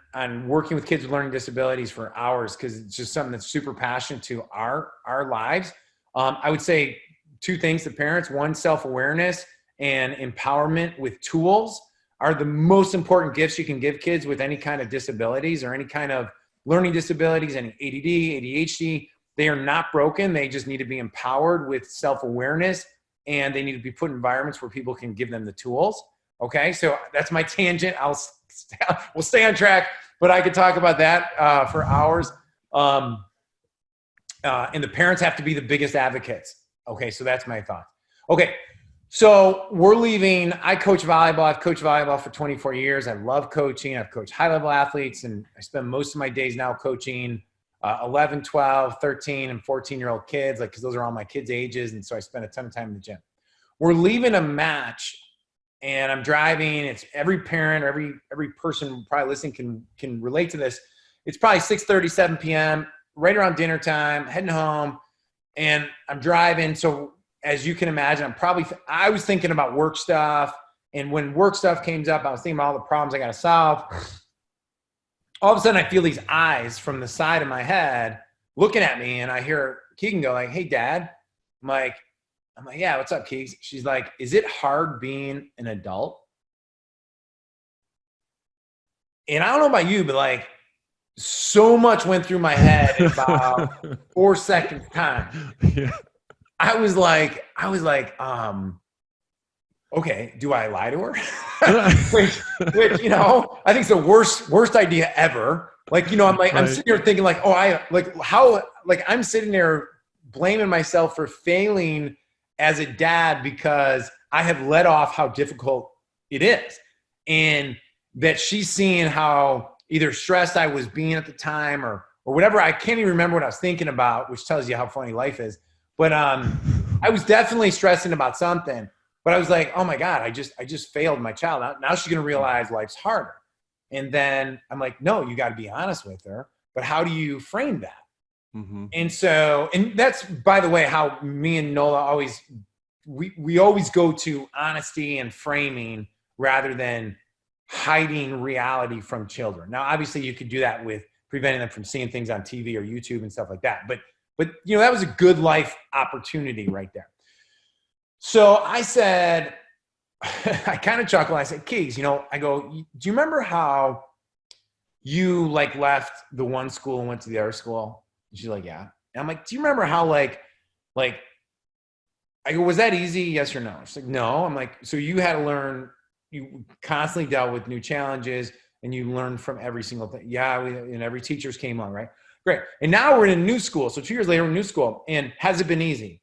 working with kids with learning disabilities for hours, because it's just something that's super passionate to our lives. I would say two things to parents. One, self-awareness and empowerment with tools are the most important gifts you can give kids with any kind of disabilities or any kind of learning disabilities, any ADD, ADHD. They are not broken. They just need to be empowered with self-awareness, and they need to be put in environments where people can give them the tools. Okay, so that's my tangent. We'll stay on track, but I could talk about that for hours. And the parents have to be the biggest advocates. Okay, so that's my thought. Okay, so we're leaving. I coach volleyball. I've coached volleyball for 24 years. I love coaching. I've coached high-level athletes, and I spend most of my days now coaching 11, 12, 13, and 14-year-old kids, because those are all my kids' ages, and so I spend a ton of time in the gym. We're leaving a match, and I'm driving. It's every parent or every person probably listening can relate to this. It's probably 6:30, 7 p.m., right around dinner time, heading home, and I'm driving. So as you can imagine, I was thinking about work stuff. And when work stuff came up, I was thinking about all the problems I got to solve. All of a sudden I feel these eyes from the side of my head looking at me, and I hear Keegan go like, "Hey, Dad." I'm like, "Yeah, what's up, Keegan?" She's like, "Is it hard being an adult?" And I don't know about you, but like, so much went through my head in about 4 seconds time. yeah. I was like, okay, do I lie to her? which, I think it's the worst idea ever. Like, I'm like, right. I'm sitting here thinking like, I'm sitting there blaming myself for failing as a dad because I have let off how difficult it is. And that she's seeing how either stressed I was being at the time or whatever. I can't even remember what I was thinking about, which tells you how funny life is. But I was definitely stressing about something. But I was like, oh my God, I just failed my child. Now she's going to realize life's harder. And then I'm like, no, you got to be honest with her. But how do you frame that? Mm-hmm. And that's, by the way, how me and Nola always, we always go to honesty and framing rather than hiding reality from children. Now, obviously you could do that with preventing them from seeing things on TV or YouTube and stuff like that. But that was a good life opportunity right there. So I said, I kind of chuckled. I said, Keegs, I go, do you remember how you left the one school and went to the other school? And she's like, yeah. And I'm like, do you remember how I go, was that easy? Yes or no? She's like, no. I'm like, so you had to learn, you constantly dealt with new challenges and you learned from every single thing. Yeah. And every teachers came on, right? Great. And now we're in a new school. So 2 years later, we're in a new school. And has it been easy?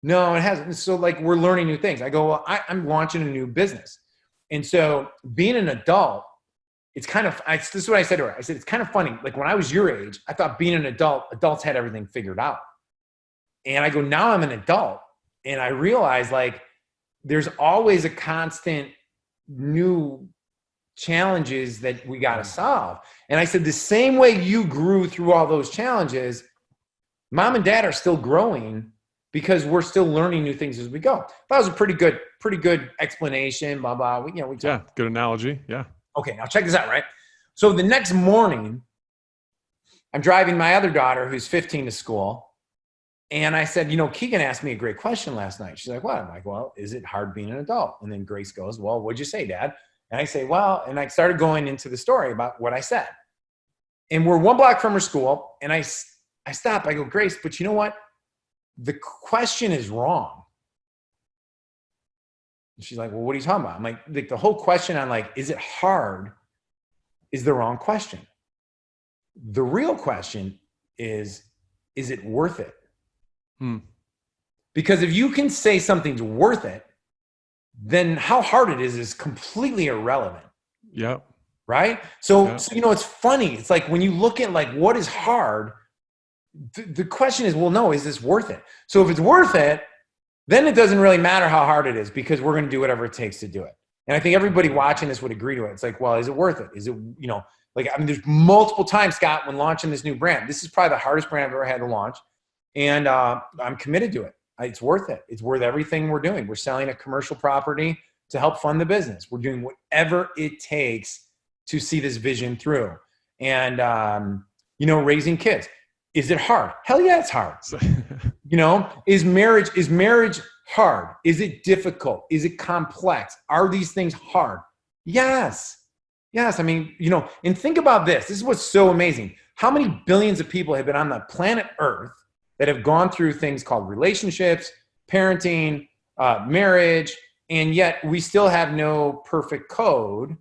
No, it hasn't. So we're learning new things. I go, well, I'm launching a new business. And so being an adult, it's kind of, this is what I said to her. I said, it's kind of funny. Like when I was your age, I thought being an adult, adults had everything figured out. And I go, now I'm an adult. And I realize there's always a constant new challenges that we got to solve. And I said, the same way you grew through all those challenges, mom and dad are still growing because we're still learning new things as we go. That was a pretty good explanation, blah, blah. Yeah, good analogy. Yeah. Okay, now check this out, right? So the next morning, I'm driving my other daughter, who's 15, to school. And I said, you know, Keegan asked me a great question last night. She's like, what? I'm like, well, is it hard being an adult? And then Grace goes, well, what'd you say, Dad? And I say, well, and I started going into the story about what I said. And we're 1 block from her school. And I stop. I go, Grace, but you know what? The question is wrong. And she's like, well, what are you talking about? I'm like the whole question on like, is it hard is the wrong question. The real question is it worth it? Because if you can say something's worth it, then how hard it is completely irrelevant. Yep. Right? So, you know, it's funny. It's like when you look at like what is hard, the question is, well, no, is this worth it? So if it's worth it, then it doesn't really matter how hard it is because we're going to do whatever it takes to do it. And I think everybody watching this would agree to it. It's like, well, is it worth it? Is it, you know, like, I mean, there's multiple times, Scott, when launching this new brand, this is probably the hardest brand I've ever had to launch. And I'm committed to it. It's worth it. It's worth everything we're doing. We're selling a commercial property to help fund the business. We're doing whatever it takes to see this vision through. And, you know, raising kids. Is it hard? Hell yeah, it's hard. You know, is marriage hard? Is it difficult? Is it complex? Are these things hard? Yes. Yes. I mean, you know, and think about this. This is what's so amazing. How many billions of people have been on the planet Earth that have gone through things called relationships, parenting, marriage, and yet we still have no perfect code.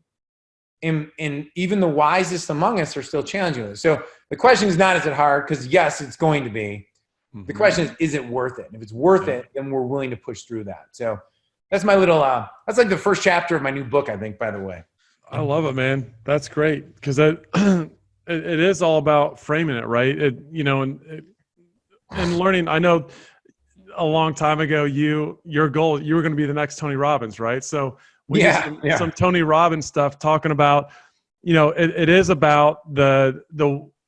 And even the wisest among us are still challenging this. So the question is not, is it hard? Because yes, it's going to be. The question is it worth it? And if it's worth it, then we're willing to push through that. So that's my little, that's like the first chapter of my new book, I think, by the way. I love it, man. That's great. Because it is all about framing it, right? You know, and learning. I know a long time ago, your goal, you were going to be the next Tony Robbins, right? So we did some Tony Robbins stuff talking about, you know, it is about the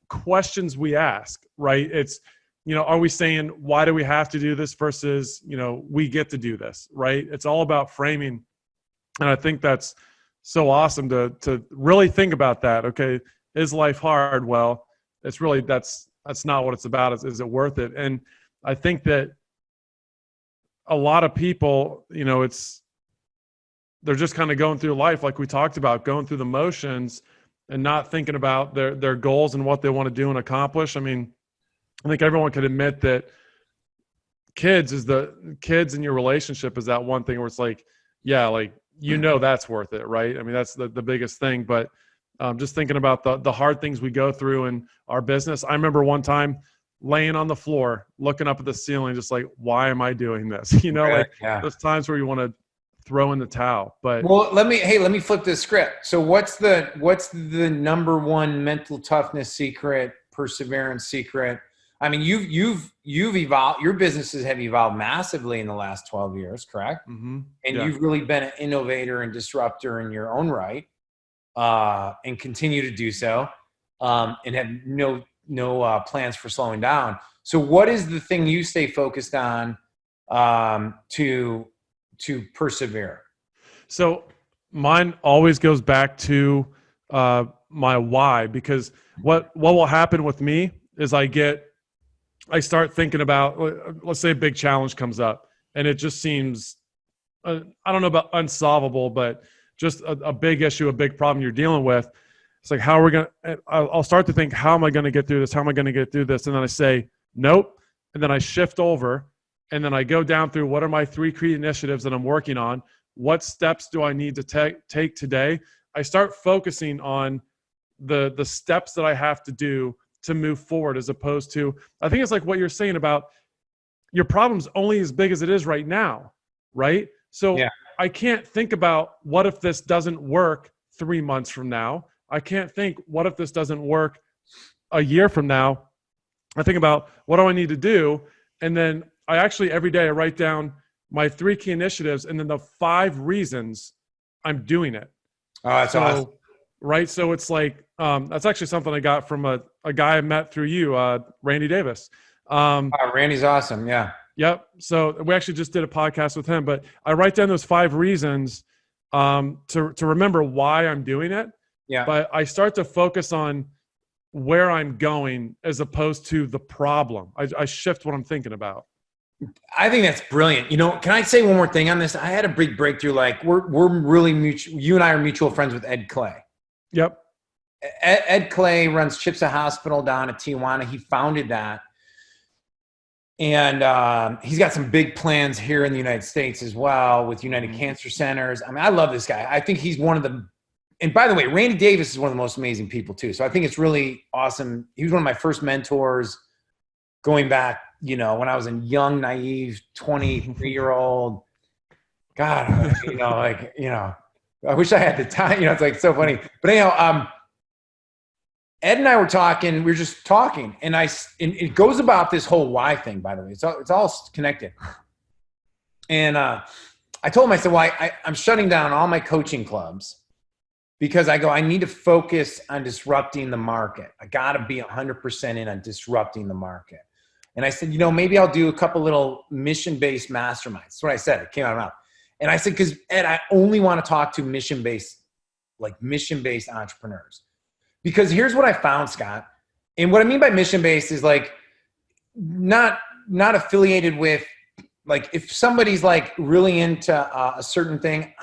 questions we ask, right? It's, you know, are we saying, why do we have to do this versus, you know, we get to do this, right? It's all about framing. And I think that's so awesome to really think about that. Okay. Is life hard? Well, it's really, that's not what it's about. Is it worth it? And I think that a lot of people, you know, they're just kind of going through life, like we talked about, going through the motions and not thinking about their goals and what they want to do and accomplish. I mean, I think everyone could admit that kids in your relationship is that one thing where it's like, yeah, like, you know, that's worth it, right? I mean, that's the biggest thing. But just thinking about the hard things we go through in our business. I remember one time laying on the floor, looking up at the ceiling, just like, why am I doing this? You know, there's times where you want to throw in the towel. But well, let me flip this script. So what's the number one mental toughness secret, perseverance secret? I mean, you've evolved. Your businesses have evolved massively in the last 12 years, correct? And you've really been an innovator and disruptor in your own right, and continue to do so, and have no plans for slowing down. So, what is the thing you stay focused on to persevere? So, mine always goes back to my why, because what will happen with me is I start thinking about, let's say a big challenge comes up and it just seems, I don't know about unsolvable, but just a big issue, a big problem you're dealing with. It's like, how are we going to, I'll start to think, how am I going to get through this? How am I going to get through this? And then I say, nope. And then I shift over and then I go down through, what are my 3 key initiatives that I'm working on? What steps do I need to take today? I start focusing on the steps that I have to do to move forward, as opposed to, I think it's like what you're saying about your problem's only as big as it is right now, right? So I can't think about what if this doesn't work 3 months from now. I can't think, what if this doesn't work a year from now? I think about, what do I need to do? And then I actually, every day I write down my 3 key initiatives and then the 5 reasons I'm doing it. Oh, that's awesome. Right. So it's like, that's actually something I got from a guy I met through you, Randy Davis. Randy's awesome. Yeah. Yep. So we actually just did a podcast with him, but I write down those 5 reasons to remember why I'm doing it. Yeah. But I start to focus on where I'm going as opposed to the problem. I shift what I'm thinking about. I think that's brilliant. Can I say one more thing on this? I had a big breakthrough. Like we're really mutual. You and I are mutual friends with Ed Clay. Yep. Ed Clay runs Chips Hospital down at Tijuana. He founded that. And he's got some big plans here in the United States as well with United Cancer Centers. I mean, I love this guy. I think he's one of the, and by the way, Randy Davis is one of the most amazing people too. So I think it's really awesome. He was one of my first mentors going back, when I was a young, naive 23-year-old. God, I wish I had the time. It's like so funny. But anyhow, Ed and I were talking. We were just talking, and it goes about this whole why thing. By the way, it's all connected. And I told him, I said, "Well, I'm shutting down all my coaching clubs because I need to focus on disrupting the market. I got to be 100% in on disrupting the market." And I said, maybe I'll do a couple little mission-based masterminds. That's what I said. It came out of my mouth. And I said, because Ed, I only want to talk to mission-based entrepreneurs. Because here's what I found, Scott. And what I mean by mission-based is like not affiliated with, like, if somebody's like really into a certain thing,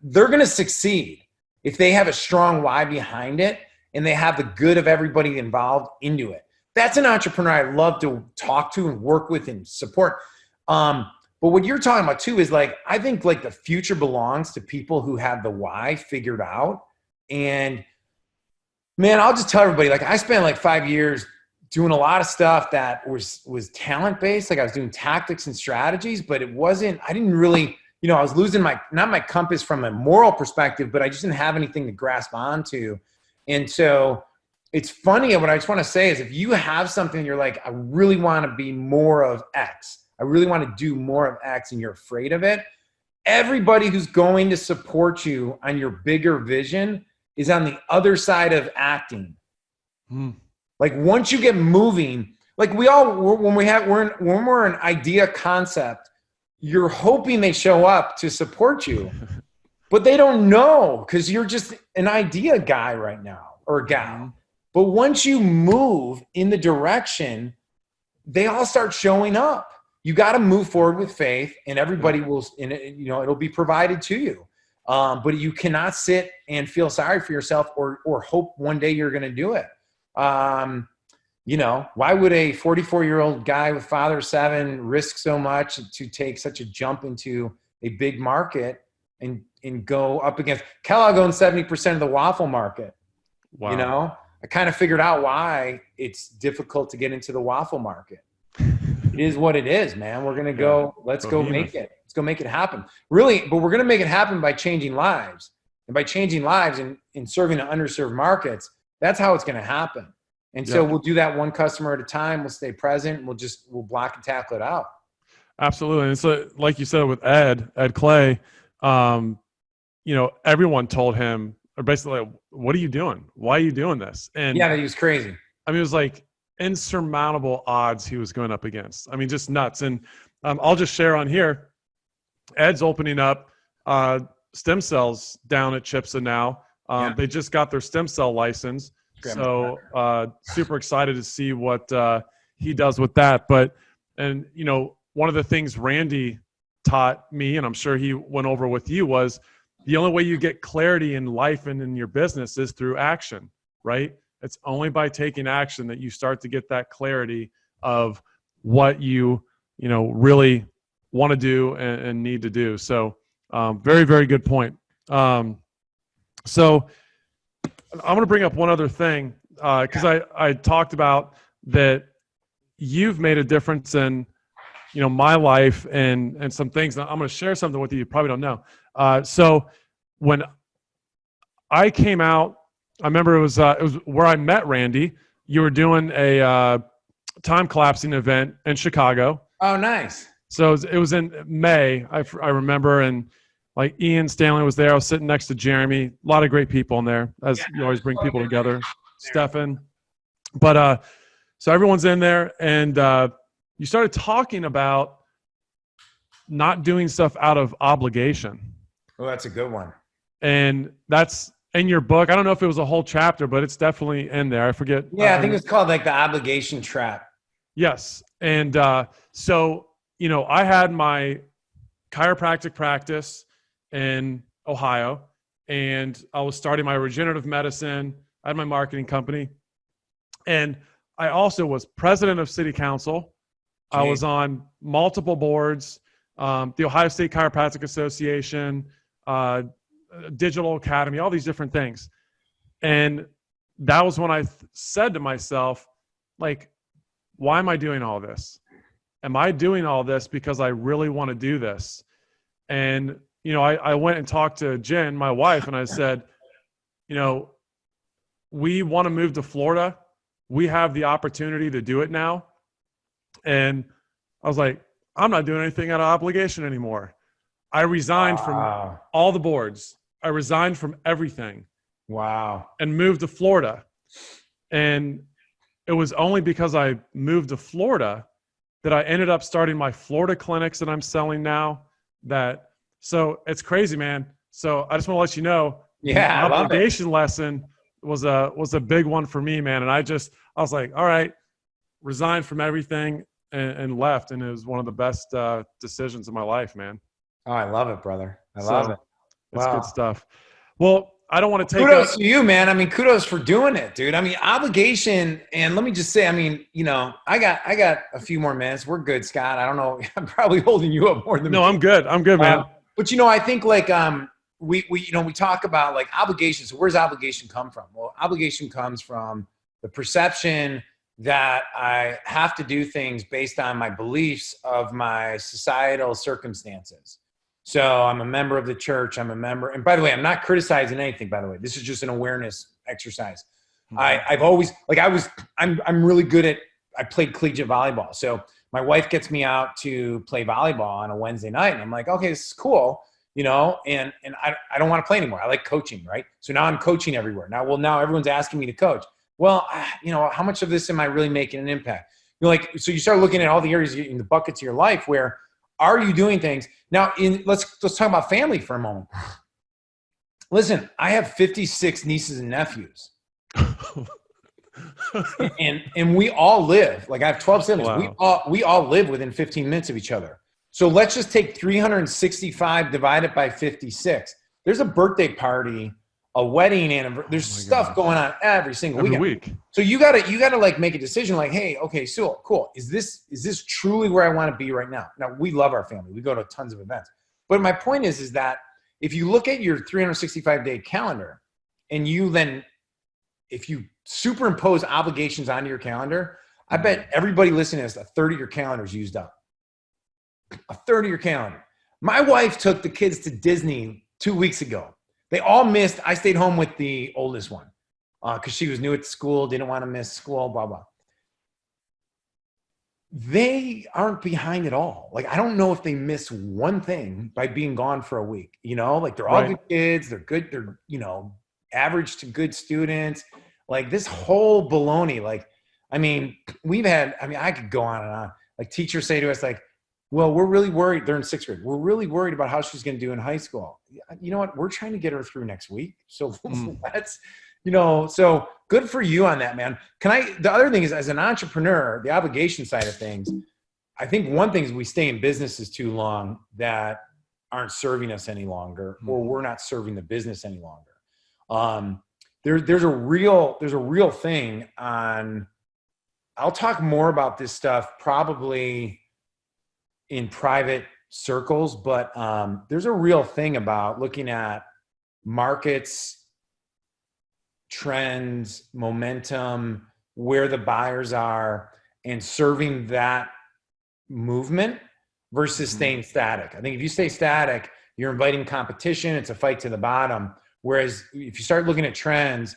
they're going to succeed if they have a strong why behind it and they have the good of everybody involved into it. That's an entrepreneur I love to talk to and work with and support. But what you're talking about too is like, I think like the future belongs to people who have the why figured out. And man, I'll just tell everybody, like I spent like 5 years doing a lot of stuff that was talent-based. Like I was doing tactics and strategies, but I didn't really, I was losing not my compass from a moral perspective, but I just didn't have anything to grasp onto. And so it's funny. What I just want to say is if you have something you're like, I really want to be more of X. I really want to do more of X and you're afraid of it. Everybody who's going to support you on your bigger vision is on the other side of acting. Like once you get moving, like when we're an idea concept, you're hoping they show up to support you, but they don't know because you're just an idea guy right now or gal. But once you move in the direction, they all start showing up. You got to move forward with faith, and everybody will, it'll be provided to you. But you cannot sit and feel sorry for yourself or hope one day you're going to do it. Why would a 44-year-old guy with father of 7 risk so much to take such a jump into a big market and go up against Kellogg owns 70% of the waffle market? Wow. I kind of figured out why it's difficult to get into the waffle market. It is what it is, man. We're going to go, let's go make it. Let's go make it happen. Really, but we're going to make it happen by changing lives. And by changing lives and serving the underserved markets, that's how it's going to happen. And so we'll do that one customer at a time. We'll stay present. We'll block and tackle it out. Absolutely. And so like you said with Ed Clay, everyone told him, or basically, like, what are you doing? Why are you doing this? And yeah, he was crazy. I mean, it was like insurmountable odds he was going up against. I mean, just nuts. And I'll just share on here, Ed's opening up stem cells down at Chipsa now. They just got their stem cell license. So super excited to see what he does with that. But, one of the things Randy taught me, and I'm sure he went over with you, was the only way you get clarity in life and in your business is through action, right? It's only by taking action that you start to get that clarity of what you really want to do and need to do. So very, very good point. So I'm going to bring up one other thing because I talked about that you've made a difference in my life and some things. I'm going to share something with you probably don't know. So when I came out, I remember it was where I met Randy. You were doing a time collapsing event in Chicago. Oh, nice. So it was in May, I remember, and like Ian Stanley was there. I was sitting next to Jeremy. A lot of great people in there, as you always bring people together. Stefan. But so everyone's in there, and you started talking about not doing stuff out of obligation. Oh, that's a good one. And that's in your book. I don't know if it was a whole chapter, but it's definitely in there. I forget. Yeah, I think it's called like the obligation trap. Yes. And so, I had my chiropractic practice in Ohio, and I was starting my regenerative medicine. I had my marketing company, and I also was president of city council. Gee. I was on multiple boards, the Ohio State Chiropractic Association, Digital Academy, all these different things. And that was when I said to myself, like, why am I doing all this? Am I doing all this because I really want to do this? And, I went and talked to Jen, my wife, and I said, we want to move to Florida. We have the opportunity to do it now. And I was like, I'm not doing anything out of obligation anymore. I resigned from all the boards. I resigned from everything. Wow. And moved to Florida. And it was only because I moved to Florida that I ended up starting my Florida clinics that I'm selling now. So it's crazy, man. So I just want to let you know, yeah, the obligation lesson was a big one for me, man. And I was like, all right, resigned from everything and left. And it was one of the best decisions of my life, man. Oh, I love it, brother. I love it. It's good stuff. Well, I don't want to take kudos to you, man. I mean, kudos for doing it, dude. I mean, obligation. And let me just say, I mean, I got a few more minutes. We're good, Scott. I don't know. I'm probably holding you up more than me. No, I'm good. I'm good, man. But I think like we talk about like obligation. So where's obligation come from? Well, obligation comes from the perception that I have to do things based on my beliefs of my societal circumstances. So I'm a member of the church. I'm a member. And by the way, I'm not criticizing anything, by the way. This is just an awareness exercise. I've always, like I'm really good at, I played collegiate volleyball. So my wife gets me out to play volleyball on a Wednesday night. And I'm like, okay, this is cool, and I don't want to play anymore. I like coaching, right? So now I'm coaching everywhere. Now everyone's asking me to coach. Well, how much of this am I really making an impact? So you start looking at all the areas in the buckets of your life where are you doing things? Now, let's talk about family for a moment. Listen, I have 56 nieces and nephews. and we all live, like I have 12 siblings. Wow. We all live within 15 minutes of each other. So let's just take 365 divided by 56. There's a birthday party, a wedding anniversary. There's stuff going on every single week. So you gotta like make a decision like, hey, okay, so cool. Is this truly where I want to be right now? Now we love our family. We go to tons of events. But my point is that if you look at your 365-day calendar and if you superimpose obligations onto your calendar, I bet everybody listening to this, a third of your calendar is used up. A third of your calendar. My wife took the kids to Disney 2 weeks ago. They all missed. I stayed home with the oldest one because she was new at school, didn't want to miss school, blah, blah. They aren't behind at all. Like, I don't know if they miss one thing by being gone for a week. Like they're all good kids. They're good. They're, average to good students. Like this whole baloney. Like, I could go on and on. Like teachers say to us, like, well, we're really worried. They're in sixth grade. We're really worried about how she's going to do in high school. You know what? We're trying to get her through next week. So let's, so good for you on that, man. The other thing is, as an entrepreneur, the obligation side of things, I think one thing is we stay in businesses too long that aren't serving us any longer, or we're not serving the business any longer. There's a real thing on, I'll talk more about this stuff probably in private circles, but there's a real thing about looking at markets, trends, momentum, where the buyers are, and serving that movement versus staying static. I think if you stay static, you're inviting competition. It's a fight to the bottom. Whereas if you start looking at trends,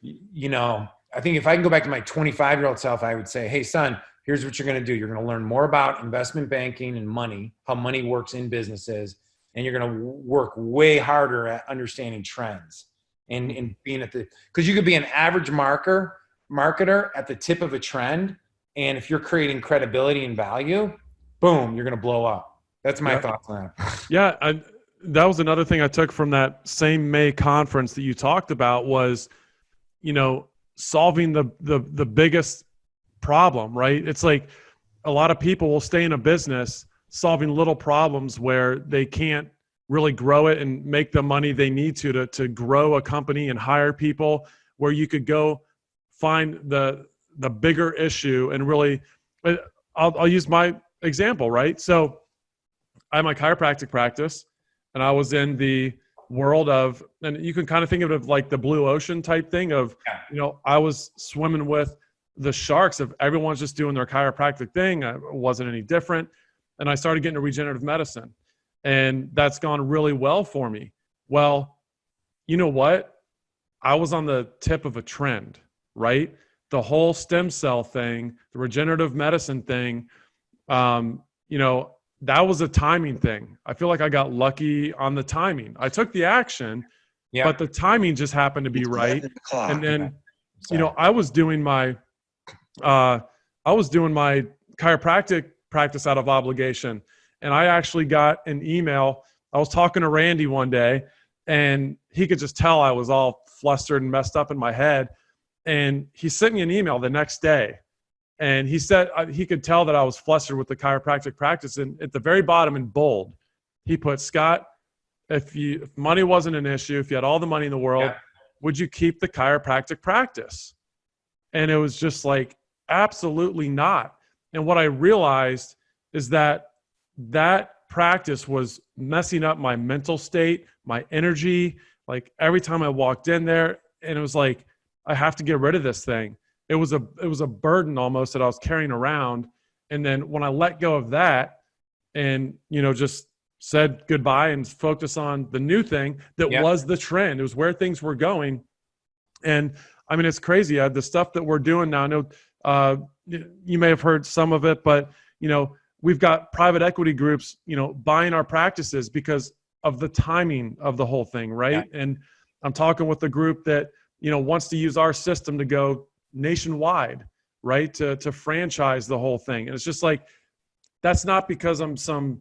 I think if I can go back to my 25-year-old self, I would say, hey, son, here's what you're going to do. You're going to learn more about investment banking and money, how money works in businesses, and you're going to work way harder at understanding trends and being because you could be an average marketer at the tip of a trend. And if you're creating credibility and value, boom, you're going to blow up. That's my thoughts on that. Yeah. that was another thing I took from that same May conference that you talked about was, solving the biggest problem, right? It's like a lot of people will stay in a business solving little problems where they can't really grow it and make the money they need to grow a company and hire people, where you could go find the bigger issue and really, I'll use my example, right? So I have my chiropractic practice, and I was in the world of, and you can kind of think of it like the blue ocean type thing of, I was swimming with the sharks of everyone's just doing their chiropractic thing. It wasn't any different. And I started getting to regenerative medicine, and that's gone really well for me. Well, you know what? I was on the tip of a trend, right? The whole stem cell thing, the regenerative medicine thing, that was a timing thing. I feel like I got lucky on the timing. I took the action, but the timing just happened to be right. And then, I was doing my chiropractic practice out of obligation. And I actually got an email. I was talking to Randy one day, and he could just tell I was all flustered and messed up in my head. And he sent me an email the next day. And he said he could tell that I was flustered with the chiropractic practice. And at the very bottom in bold, he put, Scott, if money wasn't an issue, if you had all the money in the world, would you keep the chiropractic practice? And it was just like, absolutely not. And what I realized is that practice was messing up my mental state, my energy. Like every time I walked in there, and it was like, I have to get rid of this thing. It was a burden almost that I was carrying around. And then when I let go of that and, just said goodbye and focus on the new thing that was the trend, it was where things were going. And I mean, it's crazy. The stuff that we're doing now, I know you may have heard some of it, but, we've got private equity groups, buying our practices because of the timing of the whole thing. Right. Yeah. And I'm talking with a group that, wants to use our system to go nationwide, right? To franchise the whole thing. And it's just like, that's not because I'm some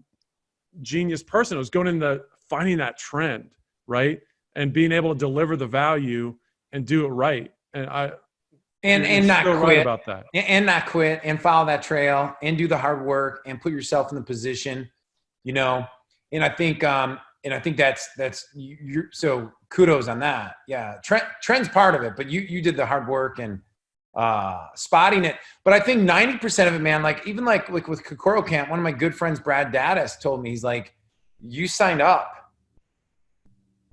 genius person. It was going into finding that trend, right? And being able to deliver the value and do it right. And and not quit right about that. And not quit and follow that trail and do the hard work and put yourself in the position, and I think that's so kudos on that. Yeah. Trend's part of it, but you did the hard work and spotting it. But I think 90% of it, man, like even like with Kokoro Camp, one of my good friends, Brad Daddis, told me, he's like, you signed up.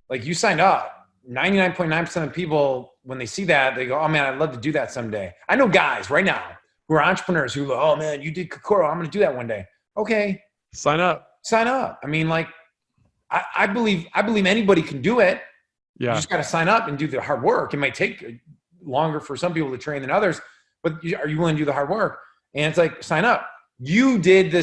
Like you signed up. 99.9% of people, when they see that, they go, oh man, I'd love to do that someday. I know guys right now who are entrepreneurs who go, oh man, you did Kokoro, I'm going to do that one day. Okay. Sign up. I mean, like, I believe anybody can do it. Yeah. You just got to sign up and do the hard work. It might take longer for some people to train than others, but are you willing to do the hard work? And it's like, sign up. You did the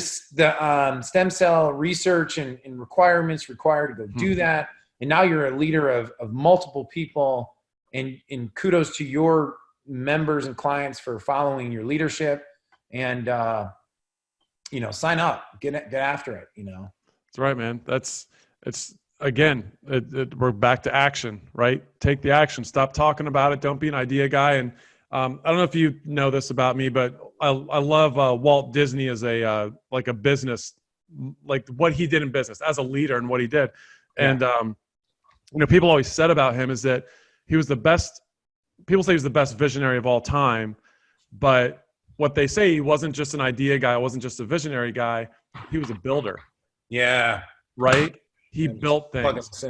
stem cell research and requirements required to go do that. And now you're a leader of multiple people, and kudos to your members and clients for following your leadership, and, sign up, get after it, That's right, man. We're back to action, right? Take the action, stop talking about it. Don't be an idea guy. And I don't know if you know this about me, but I love Walt Disney as a business, like what he did in business as a leader and what he did. Yeah. And, people always said about him is that he was the best. People say he was the best visionary of all time, but what they say, he wasn't just an idea guy. Wasn't just a visionary guy. He was a builder. Yeah. Right. He built things.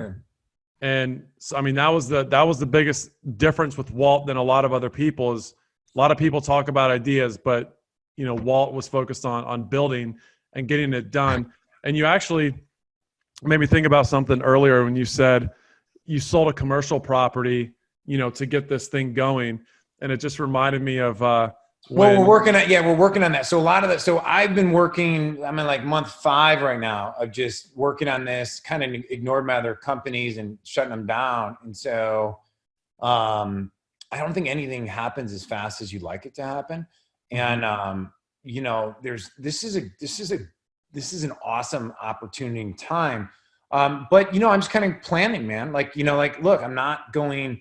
And so, I mean, that was the biggest difference with Walt than a lot of other people. Is a lot of people talk about ideas, but Walt was focused on building and getting it done. And you actually made me think about something earlier when you said you sold a commercial property, to get this thing going. And it just reminded me of, we're working on that. So a lot of that. So I've been working, I'm in like month 5 right now of just working on this, kind of ignored my other companies and shutting them down. And so, I don't think anything happens as fast as you'd like it to happen. And, this is an awesome opportunity and time. But I'm just kind of planning, man. Like, look, I'm not going,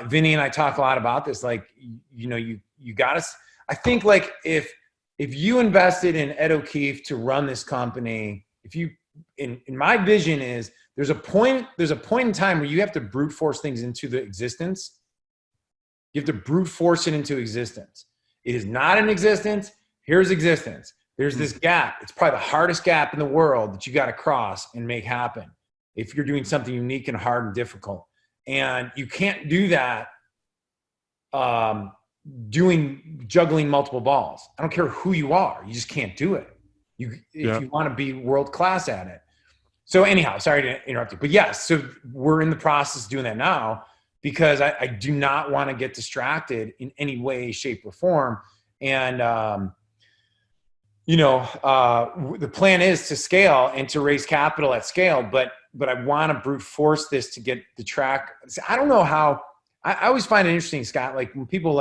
Vinny and I talk a lot about this. Like, you gotta, I think like if you invested in Ed O'Keefe to run this company, in my vision is there's a point in time where you have to brute force things into the existence. You have to brute force it into existence. It is not in existence. Here's existence. There's this gap. It's probably the hardest gap in the world that you got to cross and make happen if you're doing something unique and hard and difficult. And you can't do that juggling multiple balls. I don't care who you are. You just can't do it. If you want to be world class at it. So anyhow, sorry to interrupt you, but yes, so we're in the process of doing that now because I do not want to get distracted in any way, shape, or form. And, the plan is to scale and to raise capital at scale, but I want to brute force this to get the track. I don't know how. I always find it interesting, Scott, like when people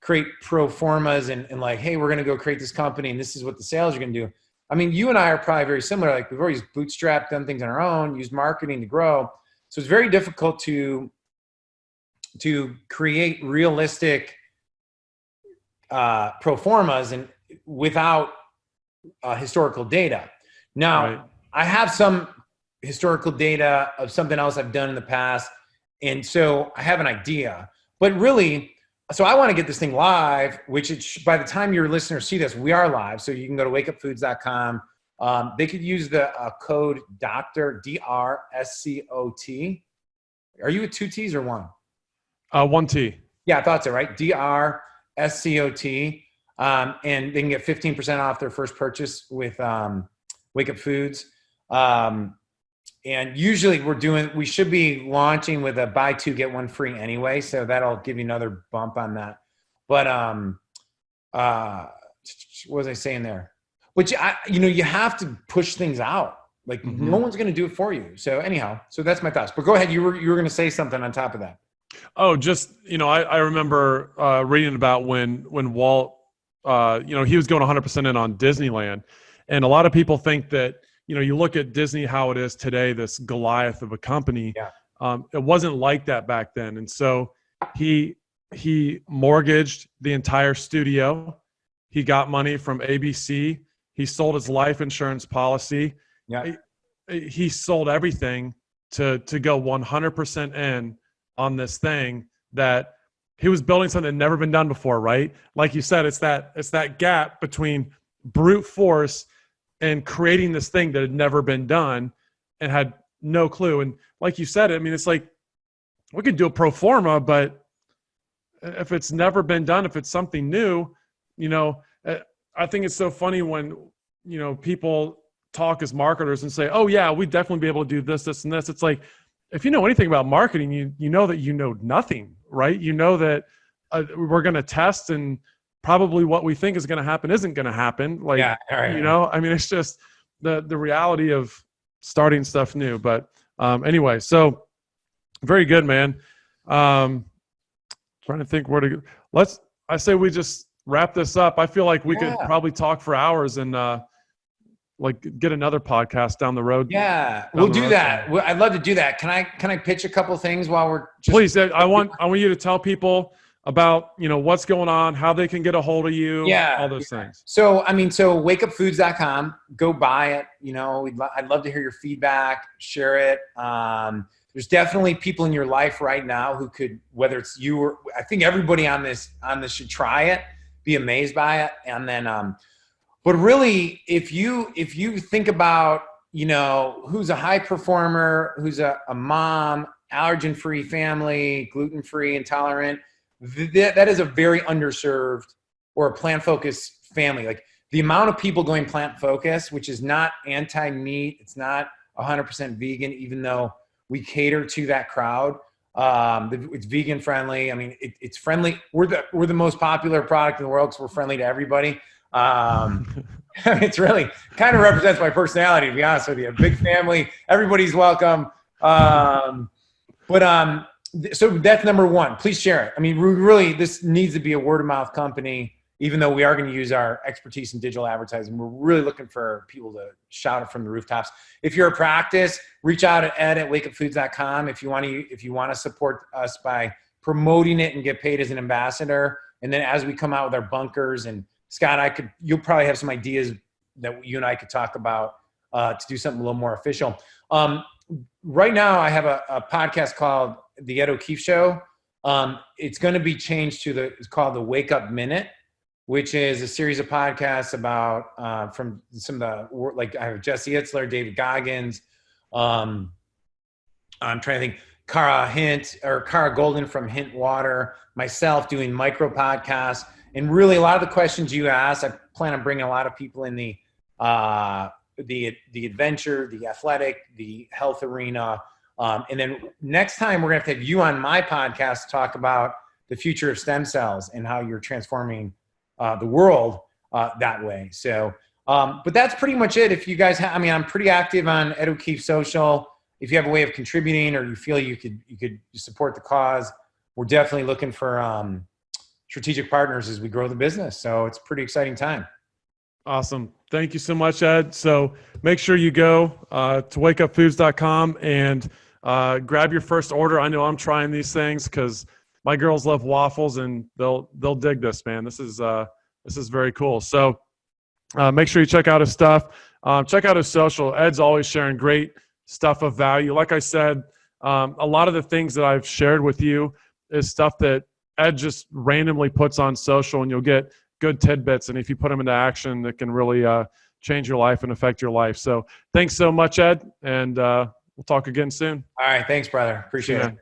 create pro formas and like, hey, we're going to go create this company and this is what the sales are going to do. I mean, you and I are probably very similar. Like we've always bootstrapped, done things on our own, used marketing to grow. So it's very difficult to create realistic pro formas and without historical data. Now, right. I have some historical data of something else I've done in the past. And so I have an idea, but really, so I want to get this thing live, which by the time your listeners see this, we are live. So you can go to wakeupfoods.com. They could use the code Dr. DRSCOT. Are you with 2 T's or 1? 1 T. Yeah, I thought so, right? DRSCOT. And they can get 15% off their first purchase with Wake Up Foods. And usually we should be launching with a buy 2, get 1 free anyway. So that'll give you another bump on that. But what was I saying there? Which you have to push things out. Like no one's going to do it for you. So anyhow, so that's my thoughts. But go ahead. You were going to say something on top of that. Oh, just, I remember reading about when Walt, he was going 100% in on Disneyland. And a lot of people think that, you look at Disney, how it is today, this Goliath of a company. Yeah. It wasn't like that back then. And so he mortgaged the entire studio. He got money from ABC. He sold his life insurance policy. Yeah. He sold everything to go 100% in on this thing that he was building something that had never been done before, right? Like you said, it's that gap between brute force and creating this thing that had never been done and had no clue. And like you said, I mean, it's like we could do a pro forma, but if it's never been done, if it's something new, I think it's so funny when, people talk as marketers and say, oh yeah, we'd definitely be able to do this, this, and this. It's like, if you know anything about marketing, you know that you know nothing, right? You know that we're going to test and probably what we think is going to happen isn't going to happen. Like, yeah, right. I mean, it's just the reality of starting stuff new. But anyway, so very good, man. Trying to think where to go. I say we just wrap this up. I feel like we could probably talk for hours and get another podcast down the road. Yeah, we'll do that. I'd love to do that. Can I pitch a couple of things while we're just— Please, I want you to tell people about, what's going on, how they can get a hold of you, all those things. So, wakeupfoods.com, go buy it. I'd love to hear your feedback, share it. There's definitely people in your life right now who could, whether it's you or I think everybody on this should try it, be amazed by it. And then, but really, if you think about, who's a high performer, who's a mom, allergen-free family, gluten-free, intolerant, that is a very underserved or a plant-focused family. Like the amount of people going plant-focused, which is not anti-meat, it's not 100% vegan, even though we cater to that crowd. It's vegan friendly. I mean, it's friendly. We're the most popular product in the world because we're friendly to everybody. It's really kind of represents my personality, to be honest with you. A big family, everybody's welcome. So that's number one. Please share it. I mean, really, this needs to be a word of mouth company. even though we are going to use our expertise in digital advertising, we're really looking for people to shout it from the rooftops. If you're a practice, reach out to Ed at wakeupfoods.com if you want to support us by promoting it and get paid as an ambassador. And then as we come out with our bunkers, and Scott, you'll probably have some ideas that you and I could talk about to do something a little more official. Right now I have a podcast called The Ed O'Keefe Show. It's going to be changed to it's called the Wake Up Minute, which is a series of podcasts about from some of the, like I have Jesse Itzler, David Goggins. I'm trying to think, Cara Golden from Hint Water, myself doing micro podcasts. And really a lot of the questions you asked, I plan on bringing a lot of people in the adventure, the athletic, the health arena. And then next time we're going to have you on my podcast to talk about the future of stem cells and how you're transforming the world that way. So, but that's pretty much it. If you guys I'm pretty active on Ed O'Keefe Social. If you have a way of contributing or you feel you could support the cause, we're definitely looking for strategic partners as we grow the business. So it's a pretty exciting time. Awesome. Thank you so much, Ed. So make sure you go to wakeupfoods.com and grab your first order. I know I'm trying these things because my girls love waffles and they'll dig this, man. This is very cool. So make sure you check out his stuff. Check out his social. Ed's always sharing great stuff of value. Like I said, a lot of the things that I've shared with you is stuff that Ed just randomly puts on social, and you'll get good tidbits. And if you put them into action, it can really change your life and affect your life. So thanks so much, Ed. And we'll talk again soon. All right. Thanks, brother. Appreciate it.